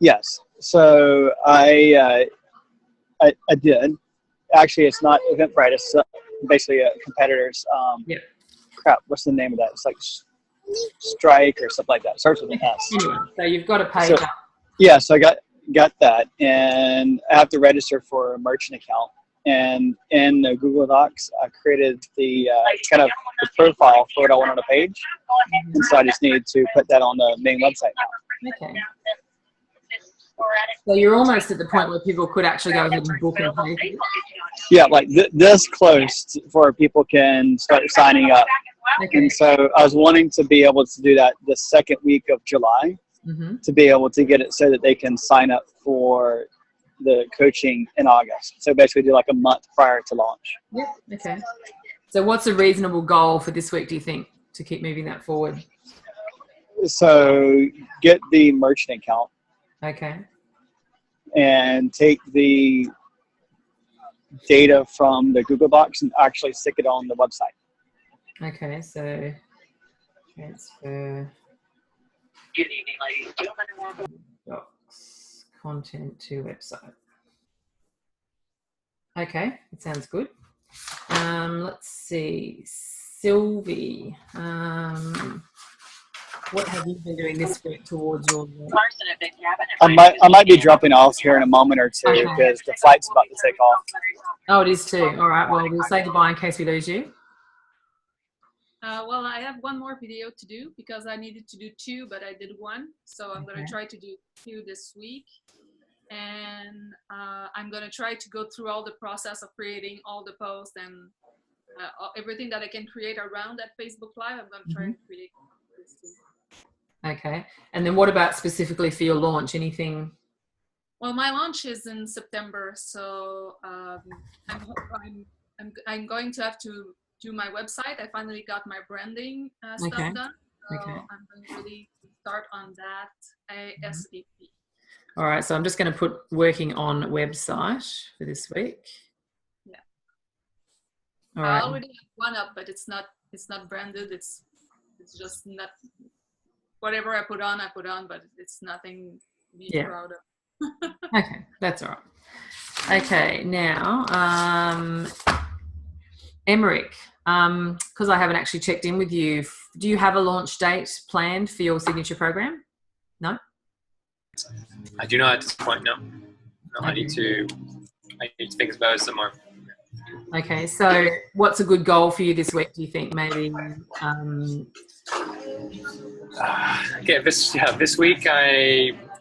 Yes. So I did. Actually, it's not Eventbrite. It's basically a competitor's. Crap. What's the name of that? It's like Strike or something like that. It starts with an S. Anyway, so you've got a page up. Yeah. So I got that, and I have to register for a merchant account. And in Google Docs, I created the kind of the profile for what I want on the page. And so I just need to put that on the main website now. Okay. So you're almost at the point where people could actually go ahead and book and pay for it. Yeah, like this close where people can start signing up. Okay. And so I was wanting to be able to do that the second week of July, to be able to get it so that they can sign up for the coaching in August. So basically do like a month prior to launch. Yeah. Okay. So what's a reasonable goal for this week, do you think, to keep moving that forward? So get the merchant account. Okay. And take the data from the Google Docs and actually stick it on the website. Okay. So transfer docs content to website. Okay, it sounds good. Let's see, Sylvie. What have you been doing this week towards your? I might be dropping off here in a moment or two because the flight's about to take off. Oh, it is too. All right. Well, we'll say goodbye in case we lose you. Well, I have one more video to do because I needed to do 2, but I did 1. So I'm going to try to do 2 this week. And I'm going to try to go through all the process of creating all the posts and everything that I can create around that Facebook Live. I'm going to try to create this too. Okay. And then what about specifically for your launch? Anything? Well, my launch is in September. So I'm going to have to do my website. I finally got my branding stuff done. So I'm going to really start on that ASAP. All right. So I'm just going to put working on website for this week. Yeah. All right. I already have one up, but it's not branded. It's just not whatever I put on, but it's nothing to be proud of. Okay. That's all right. Okay. Now, Emmerich, because I haven't actually checked in with you, do you have a launch date planned for your signature program? No? I do not at this point, no. No, I need to think about it some more. Okay, so what's a good goal for you this week, do you think? Maybe this week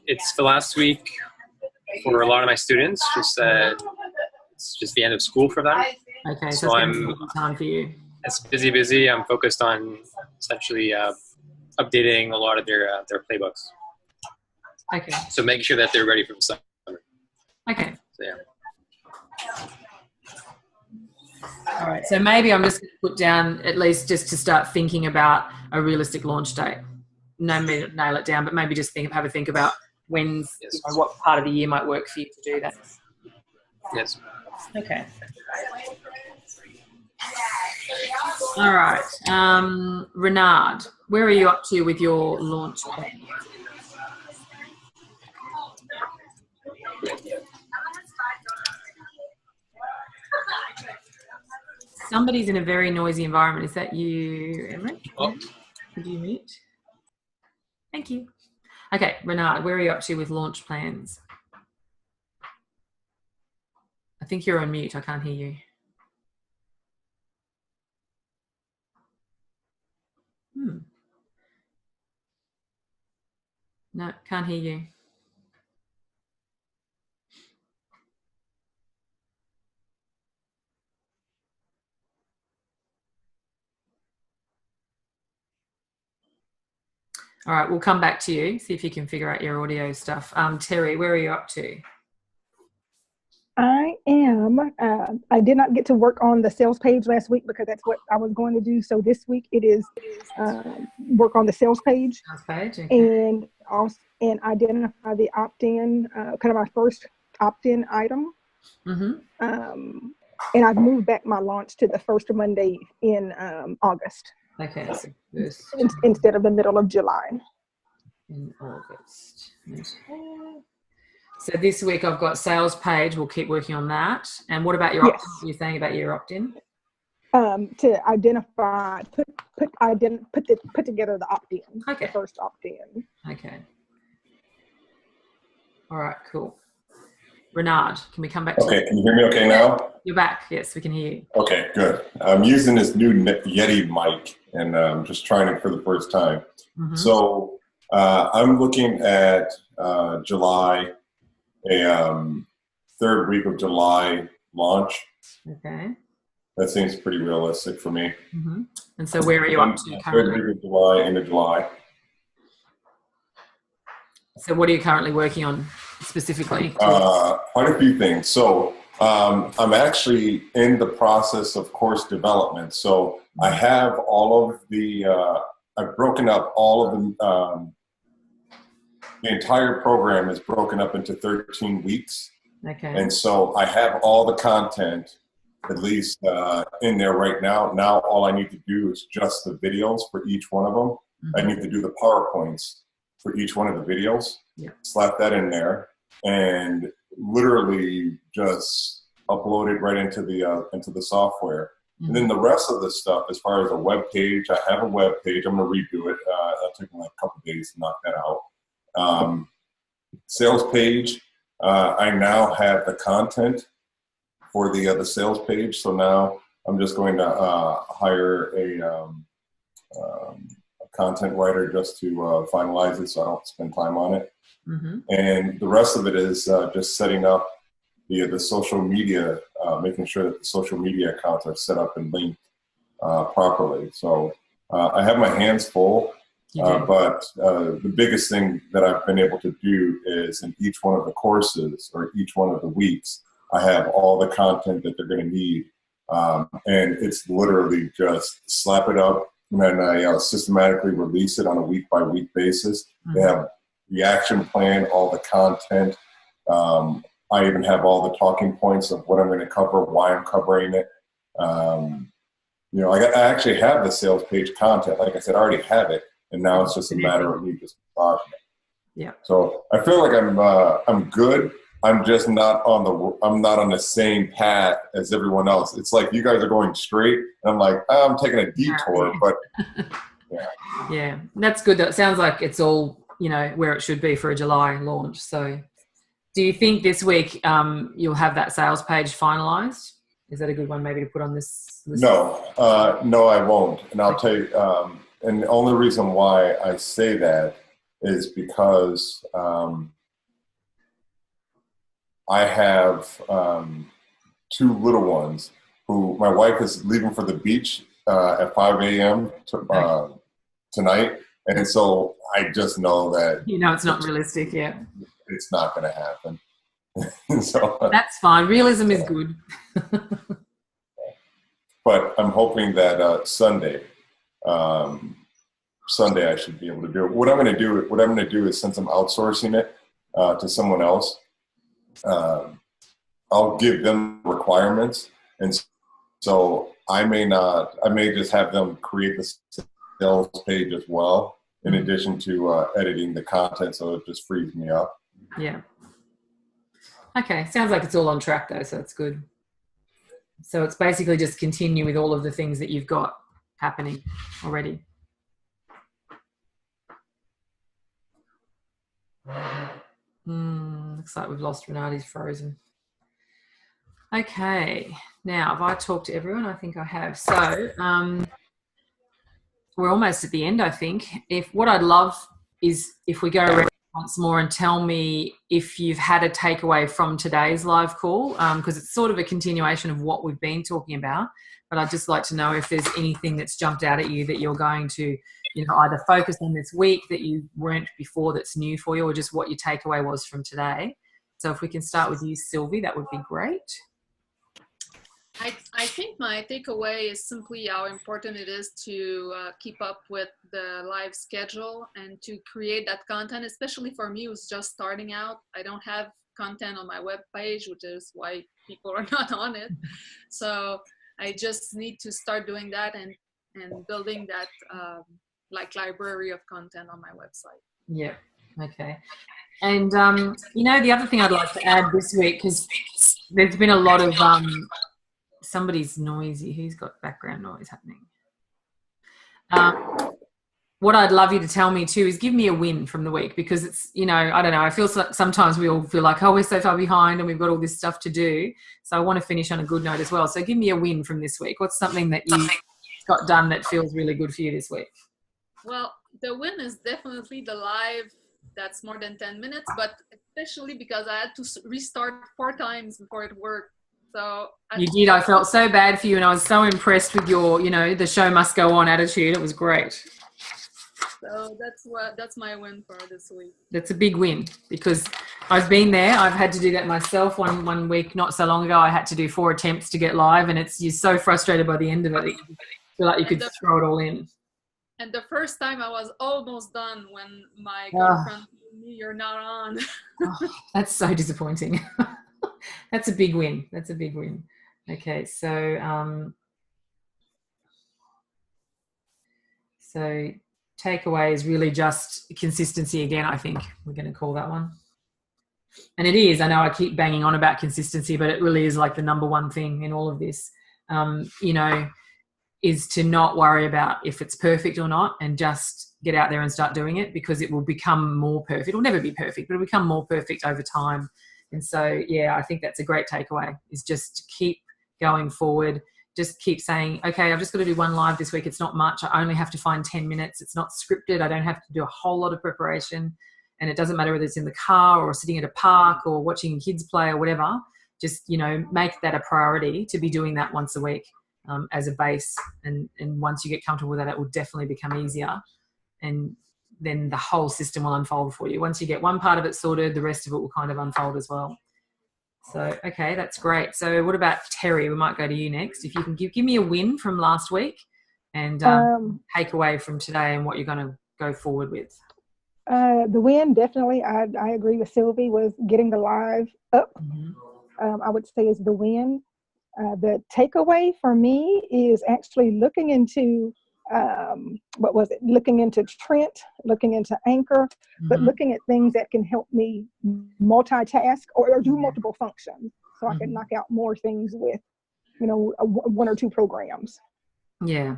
it's the last week for a lot of my students. It's just the end of school for them. Okay, so it's time for you. It's busy. I'm focused on essentially updating a lot of their playbooks. Okay. So making sure that they're ready for the summer. Okay. So, yeah. All right. So maybe I'm just going to put down, at least just to start thinking about a realistic launch date. No, nail it down, but maybe just have a think about when, what part of the year might work for you to do that. Yes. Okay. All right. Renard, where are you up to with your launch plan? Somebody's in a very noisy environment. Is that you, Emmerich? Oh. Could you mute? Thank you. Okay, Renard, where are you up to with launch plans? I think you're on mute. I can't hear you. No, can't hear you. All right, we'll come back to you, see if you can figure out your audio stuff. Terry, where are you up to? I am. I did not get to work on the sales page last week because that's what I was going to do. So this week it is work on the sales page, okay. and identify the opt-in, kind of my first opt-in item. Mm-hmm. And I've moved back my launch to the first Monday in August. Okay, so first instead of the middle of July. In August. Okay. So this week I've got sales page. We'll keep working on that. And what about your opt-in? What are you saying about your opt-in? To identify, put together the opt-in. Okay. The first opt-in. Okay. All right. Cool. Renard, can we come back to you? Okay, can you hear me okay now? You're back. Yes, we can hear you. Okay, good. I'm using this new Yeti mic, and I'm just trying it for the first time. Mm-hmm. So I'm looking at July, a third week of July launch. Okay. That seems pretty realistic for me. Mm-hmm. And so where are you up to currently? Third week of July, end of July. So what are you currently working on specifically? Quite a few things. So I'm actually in the process of course development. So I have all of the, I've broken up all of the entire program is broken up into 13 weeks. Okay. And so I have all the content, at least in there right now. Now all I need to do is just the videos for each one of them. Mm-hmm. I need to do the PowerPoints for each one of the videos. Yeah. Slap that in there and literally just upload it right into the software. Mm-hmm. And then the rest of the stuff, as far as a web page, I have a web page. I'm gonna redo it. It'll take me like a couple days to knock that out. Sales page. I now have the content for the sales page. So now I'm just going to hire a content writer just to finalize it, so I don't spend time on it. Mm-hmm. And the rest of it is just setting up the social media, making sure that the social media accounts are set up and linked properly. So I have my hands full, but the biggest thing that I've been able to do is in each one of the courses or each one of the weeks, I have all the content that they're going to need. And it's literally just slap it up, and then I systematically release it on a week-by-week basis. Mm-hmm. They have the action plan, all the content. I even have all the talking points of what I'm going to cover, why I'm covering it. I actually have the sales page content. Like I said, I already have it, and now it's just a matter of me just massaging it. Yeah. So I feel like I'm good. I'm just not on the same path as everyone else. It's like you guys are going straight, and I'm like, I'm taking a detour, but yeah. Yeah, that's good. That sounds like it's all, where it should be for a July launch. So do you think this week you'll have that sales page finalized? Is that a good one maybe to put on this list? No, I won't. And I'll tell you, and the only reason why I say that is because I have 2 little ones who my wife is leaving for the beach at 5 a.m. Tonight. And so I just know that it's not realistic yet. It's not going to happen. So that's fine. Realism is good. But I'm hoping that Sunday I should be able to do it. What I'm going to do is, since I'm outsourcing it to someone else, I'll give them requirements, and so I may just have them create the sales page as well, in addition to editing the content, so it just frees me up. Yeah. Okay. Sounds like it's all on track though, so that's good. So it's basically just continue with all of the things that you've got happening already. Looks like we've lost Renard. He's frozen. Okay. Now, have I talked to everyone? I think I have. So we're almost at the end, I think. What I'd love is if we go around once more and tell me if you've had a takeaway from today's live call, because it's sort of a continuation of what we've been talking about. But I'd just like to know if there's anything that's jumped out at you that you're going to, either focus on this week that you weren't before that's new for you, or just what your takeaway was from today. So if we can start with you, Sylvie, that would be great. I think my takeaway is simply how important it is to keep up with the live schedule and to create that content, especially for me who's just starting out. I don't have content on my web page, which is why people are not on it. So I just need to start doing that and building that library of content on my website. Yeah. Okay. And, the other thing I'd like to add this week, because there's been a lot of somebody's noisy. Who's got background noise happening? What I'd love you to tell me too is give me a win from the week, because it's, I don't know, I feel sometimes we all feel like, we're so far behind and we've got all this stuff to do. So I want to finish on a good note as well. So give me a win from this week. What's something that you got done that feels really good for you this week? Well, the win is definitely the live. That's more than 10 minutes, but especially because I had to restart 4 times before it worked. So you did. I felt so bad for you, and I was so impressed with your, the show must go on attitude. It was great. So that's my win for this week. That's a big win, because I've been there. I've had to do that myself. One week not so long ago, I had to do 4 attempts to get live, and you're so frustrated by the end of it that you feel like you could throw it all in. And the first time I was almost done when my girlfriend told me, "You're not on." That's so disappointing. That's a big win. That's a big win. Okay, so takeaway is really just consistency again, I think we're going to call that one. And it is. I know I keep banging on about consistency, but it really is like the number one thing in all of this, is to not worry about if it's perfect or not, and just get out there and start doing it, because it will become more perfect. It'll never be perfect, but it'll become more perfect over time. And so, yeah, I think that's a great takeaway, is just keep going forward. Just keep saying, okay, I've just got to do 1 live this week. It's not much. I only have to find 10 minutes. It's not scripted. I don't have to do a whole lot of preparation. And it doesn't matter whether it's in the car or sitting at a park or watching kids play or whatever. Just, make that a priority to be doing that once a week as a base. And once you get comfortable with that, it will definitely become easier. And then the whole system will unfold for you. Once you get one part of it sorted, the rest of it will kind of unfold as well. So, okay, that's great. So what about Terry? We might go to you next. If you can give me a win from last week and take away from today and what you're going to go forward with. The win, definitely, I agree with Sylvie, was getting the live up. Mm-hmm. I would say is the win. The takeaway for me is actually looking into looking into Trent, looking into Anchor, but looking at things that can help me multitask or do multiple functions, so I can knock out more things with, 1 or 2 programs. Yeah.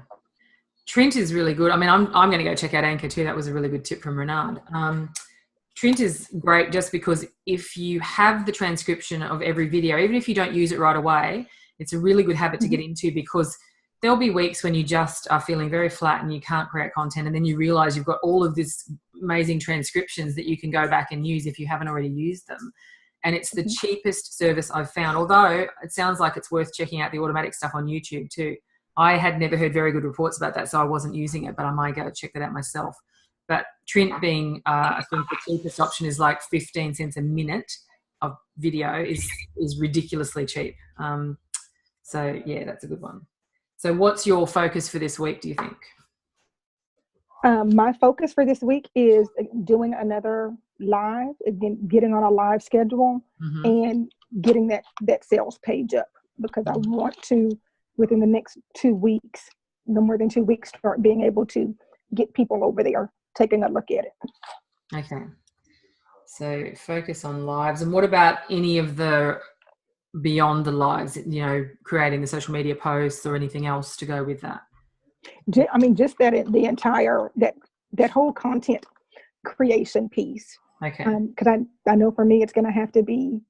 Trent is really good. I mean, I'm going to go check out Anchor too. That was a really good tip from Renard. Trent is great just because if you have the transcription of every video, even if you don't use it right away, It's a really good habit to get into, because there'll be weeks when you just are feeling very flat and you can't create content, and then you realize you've got all of this amazing transcriptions that you can go back and use if you haven't already used them. And it's the cheapest service I've found, although it sounds like it's worth checking out the automatic stuff on YouTube too. I had never heard very good reports about that, so I wasn't using it, but I might go check that out myself. But Trint being, I think the cheapest option is like 15 cents a minute of video is ridiculously cheap. So yeah, that's a good one. So what's your focus for this week, do you think? My focus for this week is doing another live, again, getting on a live schedule and getting that sales page up, because I want to, within the next 2 weeks, no more than 2 weeks, start being able to get people over there taking a look at it. Okay. So focus on lives. And what about any of the beyond the lives, you know, creating the social media posts or anything else to go with that? I mean, just that the entire, that whole content creation piece. Okay. Because I know for me, it's going to have to be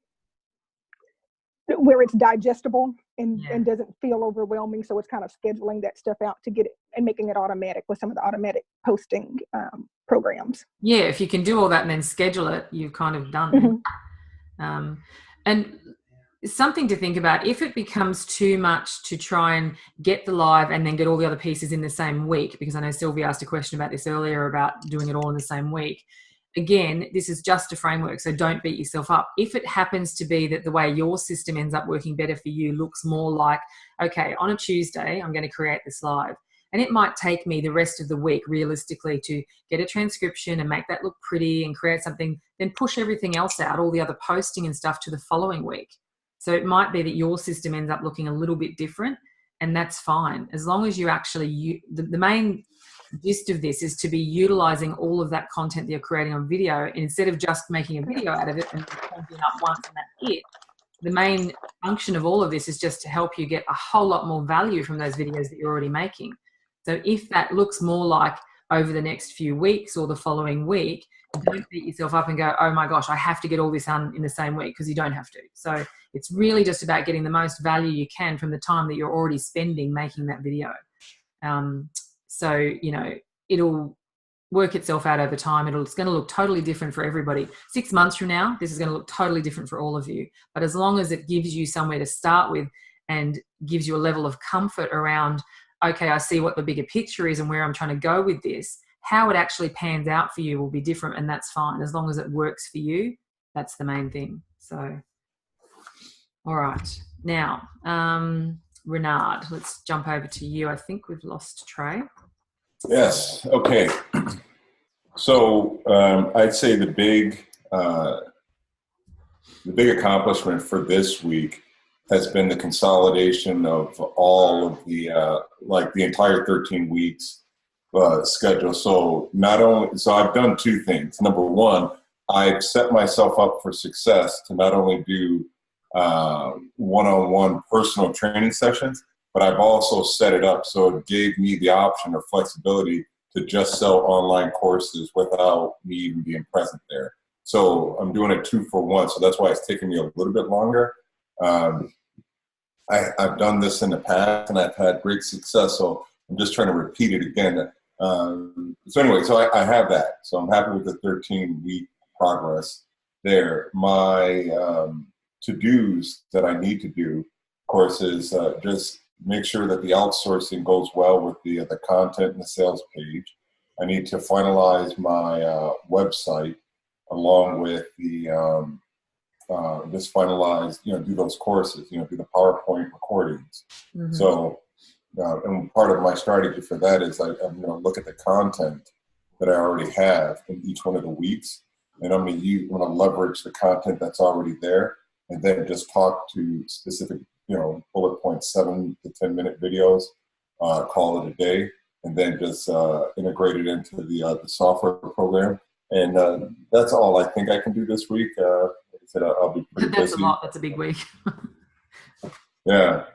where it's digestible and doesn't feel overwhelming. So it's kind of scheduling that stuff out to get it and making it automatic with some of the automatic posting programs. Yeah, if you can do all that and then schedule it, you've kind of done it. And something to think about, if it becomes too much to try and get the live and then get all the other pieces in the same week, because I know Sylvia asked a question about this earlier about doing it all in the same week. Again, this is just a framework, so don't beat yourself up. If it happens to be that the way your system ends up working better for you looks more like, okay, on a Tuesday, I'm going to create this live. And it might take me the rest of the week, realistically, to get a transcription and make that look pretty and create something, then push everything else out, all the other posting and stuff, to the following week. So it might be that your system ends up looking a little bit different, and that's fine. As long as you actually, the main gist of this is to be utilizing all of that content that you're creating on video, and instead of just making a video out of it and pumping it up once and that's it. The main function of all of this is just to help you get a whole lot more value from those videos that you're already making. So if that looks more like over the next few weeks or the following week, don't beat yourself up and go, oh my gosh, I have to get all this done in the same week, because you don't have to. So it's really just about getting the most value you can from the time that you're already spending making that video. So, you know, it'll work itself out over time. It's going to look totally different for everybody. 6 months from now, this is going to look totally different for all of you. But as long as it gives you somewhere to start with and gives you a level of comfort around, okay, I see what the bigger picture is and where I'm trying to go with this, how it actually pans out for you will be different, and that's fine. As long as it works for you, that's the main thing. So, all right. Now, Renard, let's jump over to you. I think we've lost Trey. Yes. Okay. So I'd say the big accomplishment for this week has been the consolidation of all of the the entire 13 weeks schedule. So I've done two things. Number one, I've set myself up for success to not only do one-on-one personal training sessions, but I've also set it up so it gave me the option or flexibility to just sell online courses without me even being present there. So I'm doing it 2 for 1. So that's why it's taking me a little bit longer. I've done this in the past and I've had great success. So I'm just trying to repeat it again. So anyway, so I have that. So I'm happy with the 13-week progress there. My to-dos that I need to do, of course, is just make sure that the outsourcing goes well with the content and the sales page. I need to finalize my website along with the just finalize, do those courses, do the PowerPoint recordings. Mm-hmm. So, and part of my strategy for that is I'm going to look at the content that I already have in each one of the weeks, and I'm going to leverage the content that's already there, and then just talk to specific, bullet points, 7 to 10 minute videos, call it a day, and then just integrate it into the software program. And that's all I think I can do this week. Like I said, I'll be pretty busy. That's a lot. That's a big week. Yeah.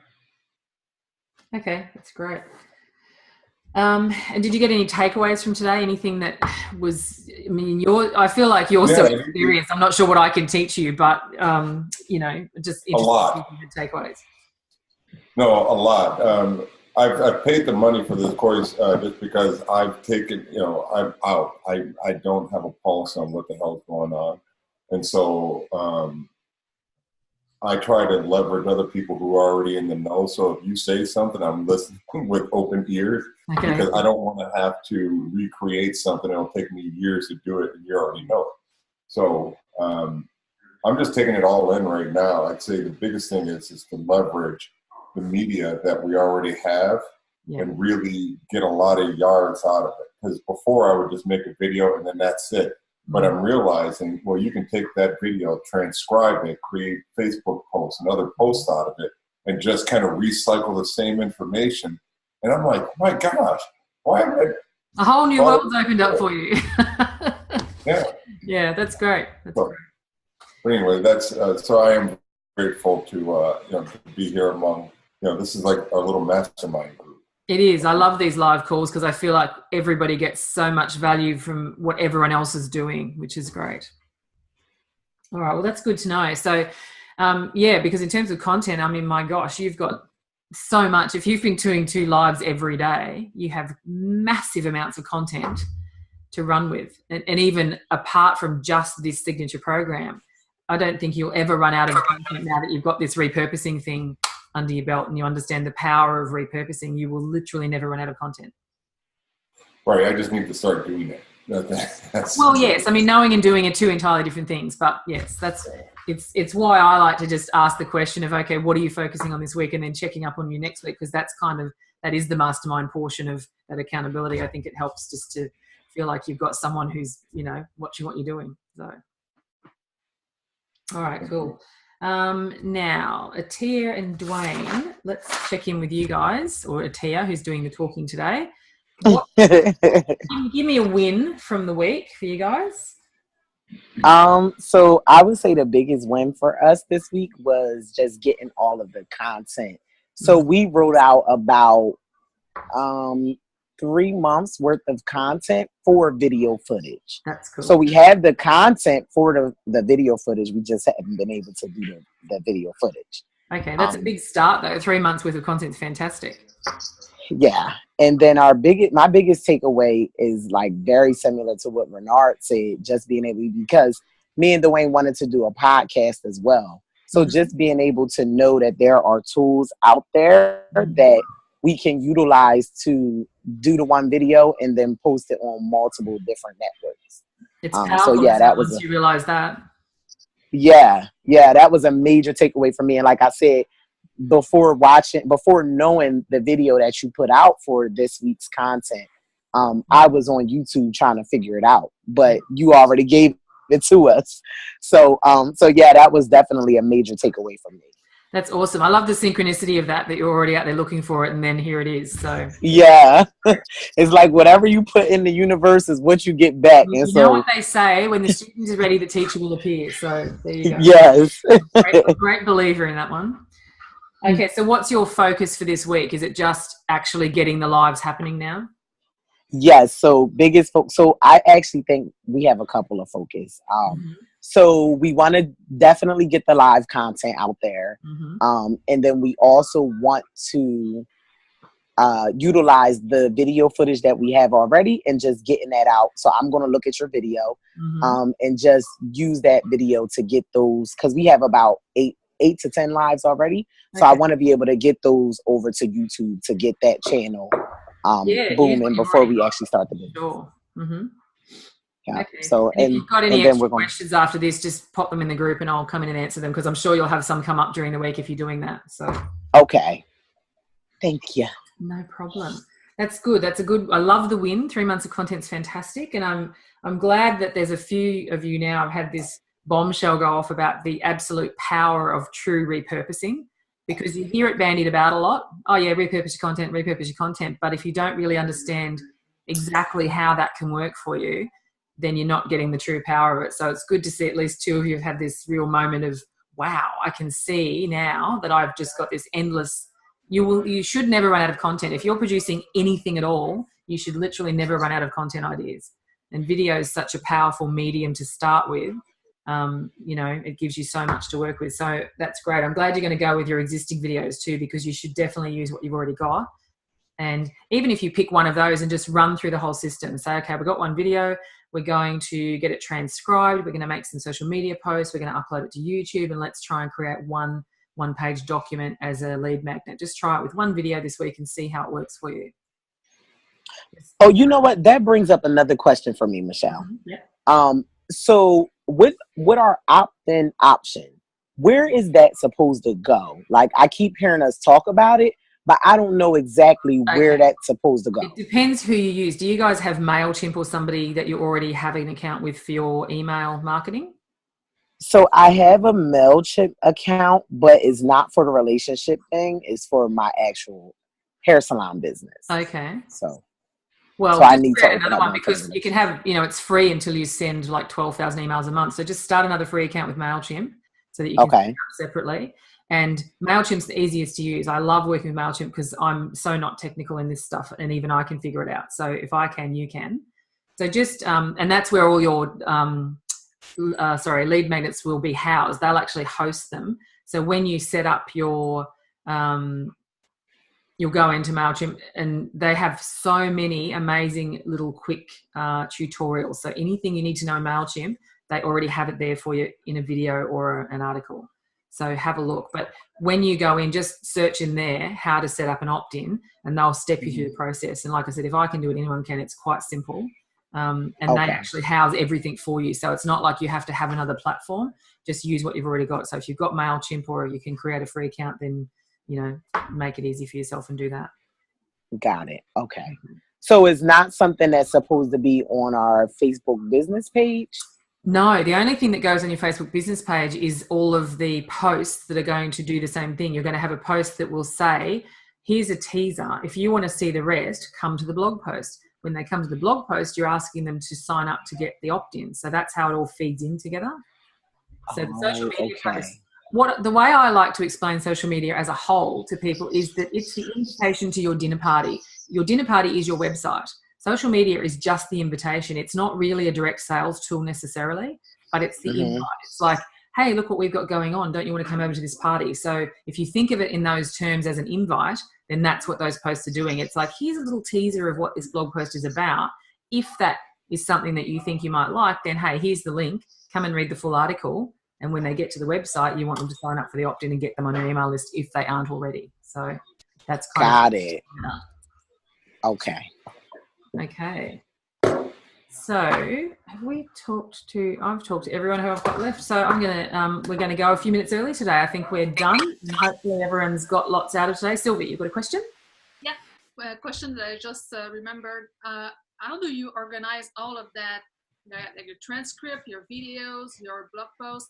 Okay, that's great. And did you get any takeaways from today? Anything that was, I feel like you're so experienced. I'm not sure what I can teach you, but, just a lot. takeaways. No, a lot. I've paid the money for this course just because I've taken, I'm out. I don't have a pulse on what the hell's going on. And so I try to leverage other people who are already in the know. So if you say something, I'm listening with open ears because I don't want to have to recreate something. It'll take me years to do it, and you already know it. So I'm just taking it all in right now. I'd say the biggest thing is to leverage the media that we already have and really get a lot of yards out of it. Because before I would just make a video and then that's it. But I'm realizing, well, you can take that video, transcribe it, create Facebook posts and other posts out of it, and just kind of recycle the same information. And I'm like, oh my gosh, why am I? A whole new world's opened up for you. Yeah. Yeah, that's great. That's great. But anyway, that's so I am grateful to be here among, this is like our little mastermind group. It is. I love these live calls because I feel like everybody gets so much value from what everyone else is doing, which is great. All right. Well, that's good to know. So, because in terms of content, I mean, my gosh, you've got so much. If you've been doing 2 lives every day, you have massive amounts of content to run with. And even apart from just this signature program, I don't think you'll ever run out of content now that you've got this repurposing thing under your belt and you understand the power of repurposing. You will literally never run out of content. Right. I just need to start doing it. Well, yes. I mean, knowing and doing are 2 entirely different things. But yes, it's why I like to just ask the question of, okay, what are you focusing on this week, and then checking up on you next week, because that is the mastermind portion of that accountability. I think it helps just to feel like you've got someone who's, watching what you're doing. So, all right, cool. Now, Atia and Dwayne, let's check in with you guys, or Atia, who's doing the talking today. Give me a win from the week for you guys. So I would say the biggest win for us this week was just getting all of the content. So we wrote out about 3 months worth of content for video footage. That's cool. So we have the content for the video footage. We just haven't been able to do the video footage. Okay, that's a big start though. 3 months worth of content is fantastic. Yeah. And then my biggest takeaway is like very similar to what Renard said, just being able, because me and Dwayne wanted to do a podcast as well. So just being able to know that there are tools out there that we can utilize to do the one video and then post it on multiple different networks. It's powerful. So yeah, that was once you realize that. Yeah, that was a major takeaway for me. And like I said, before knowing the video that you put out for this week's content, I was on YouTube trying to figure it out, but you already gave it to us. So yeah, that was definitely a major takeaway for me. That's awesome. I love the synchronicity of that you're already out there looking for it, and then here it is. So yeah, it's like whatever you put in the universe is what you get back. And you know what they say, when the student is ready, the teacher will appear. So there you go. Yes. Great believer in that one. Okay, so what's your focus for this week? Is it just actually getting the lives happening now? Yes. So so I actually think we have a couple of focus. So we want to definitely get the live content out there. And then we also want to utilize the video footage that we have already and just getting that out. So I'm going to look at your video and just use that video to get those, because we have about 8 to 10 lives already. So I want to be able to get those over to YouTube to get that channel booming before we actually start the video. Sure. Yeah. Okay. So and if you've got any extra questions after this, just pop them in the group and I'll come in and answer them, because I'm sure you'll have some come up during the week if you're doing that. So okay. Thank you. No problem. That's good. I love the win. 3 months of content's fantastic. And I'm glad that there's a few of you now. I've had this bombshell go off about the absolute power of true repurposing, because you hear it bandied about a lot. Oh yeah, repurpose your content. But if you don't really understand exactly how that can work for you, then you're not getting the true power of it. So it's good to see at least 2 of you have had this real moment of, wow, I can see now that I've just got this endless. You should never run out of content. If you're producing anything at all, you should literally never run out of content ideas. And video is such a powerful medium to start with. you know, it gives you so much to work with. So that's great. I'm glad you're going to go with your existing videos too, because you should definitely use what you've already got. And even if you pick one of those and just run through the whole system, say, okay, we've got one video, we're going to get it transcribed, we're going to make some social media posts, we're going to upload it to YouTube, and let's try and create one-page document as a lead magnet. Just try it with one video this week and see how it works for you. Oh, you know what? That brings up another question for me, Michelle. Yeah. So with our opt-in option, where is that supposed to go? Like, I keep hearing us talk about it, but I don't know exactly where that's supposed to go. It depends who you use. Do you guys have MailChimp or somebody that you already have an account with for your email marketing? So I have a MailChimp account, but it's not for the relationship thing. It's for my actual hair salon business. Okay. So I need to another one, because you can have, you know, it's free until you send like 12,000 emails a month. So just start another free account with MailChimp so that you can set it up separately. And MailChimp's the easiest to use. I love working with MailChimp because I'm so not technical in this stuff, and even I can figure it out. So if I can, you can. So just, and that's where all your, lead magnets will be housed. They'll actually host them. So when you set up your, you'll go into MailChimp, and they have so many amazing little quick tutorials. So anything you need to know in MailChimp, they already have it there for you in a video or an article. So have a look. But when you go in, just search in there how to set up an opt-in, and they'll step you through the process. And like I said, if I can do it, anyone can. It's quite simple. And they actually house everything for you. So it's not like you have to have another platform. Just use what you've already got. So if you've got MailChimp, or you can create a free account, then, you know, make it easy for yourself and do that. Got it. Okay. So it's not something that's supposed to be on our Facebook business page? No, the only thing that goes on your Facebook business page is all of the posts that are going to do the same thing. You're going to have a post that will say, here's a teaser. If you want to see the rest, come to the blog post. When they come to the blog post, you're asking them to sign up to get the opt-in. So that's how it all feeds in together. So the social media posts. The way I like to explain social media as a whole to people is that it's the invitation to your dinner party. Your dinner party is your website. Social media is just the invitation. It's not really a direct sales tool necessarily, but it's the invite. It's like, hey, look what we've got going on. Don't you want to come over to this party? So if you think of it in those terms as an invite, then that's what those posts are doing. It's like, here's a little teaser of what this blog post is about. If that is something that you think you might like, then hey, here's the link. Come and read the full article. And when they get to the website, you want them to sign up for the opt-in and get them on your email list if they aren't already. So that's kind of it. Okay. Okay. So I've talked to everyone who I've got left. So we're going to go a few minutes early today. I think we're done. And hopefully everyone's got lots out of today. Sylvie, you've got a question? Yeah, a question that I just remembered. How do you organize all of that? Like your transcript, your videos, your blog posts.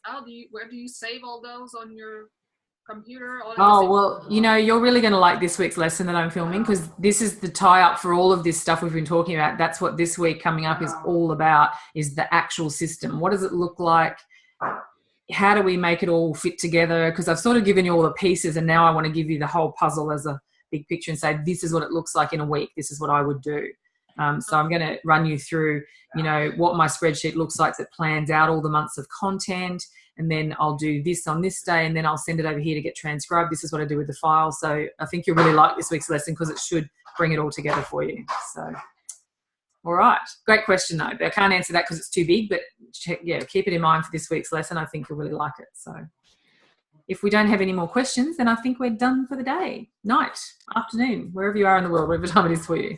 Where do you save all those on your computer? Well, you know, you're really going to like this week's lesson that I'm filming, because this is the tie-up for all of this stuff we've been talking about. That's what this week coming up is all about, is the actual system. What does it look like? How do we make it all fit together? Because I've sort of given you all the pieces, and now I want to give you the whole puzzle as a big picture and say, this is what it looks like in a week. This is what I would do. So I'm going to run you through, you know, what my spreadsheet looks like that plans out all the months of content, and then I'll do this on this day, and then I'll send it over here to get transcribed. This is what I do with the file. So I think you'll really like this week's lesson, because it should bring it all together for you. So, all right. Great question, though. I can't answer that because it's too big, but keep it in mind for this week's lesson. I think you'll really like it. So if we don't have any more questions, then I think we're done for the day. Night, afternoon, wherever you are in the world, whatever time it is for you.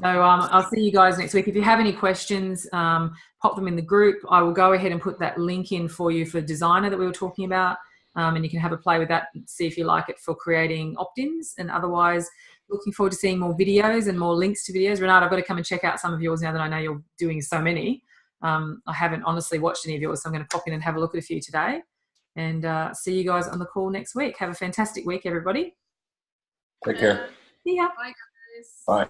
So I'll see you guys next week. If you have any questions, pop them in the group. I will go ahead and put that link in for you for Designer that we were talking about, and you can have a play with that and see if you like it for creating opt-ins. And otherwise, looking forward to seeing more videos and more links to videos. Renata, I've got to come and check out some of yours now that I know you're doing so many. I haven't honestly watched any of yours, so I'm going to pop in and have a look at a few today. And see you guys on the call next week. Have a fantastic week, everybody. Take care. See ya. Bye, guys. Bye.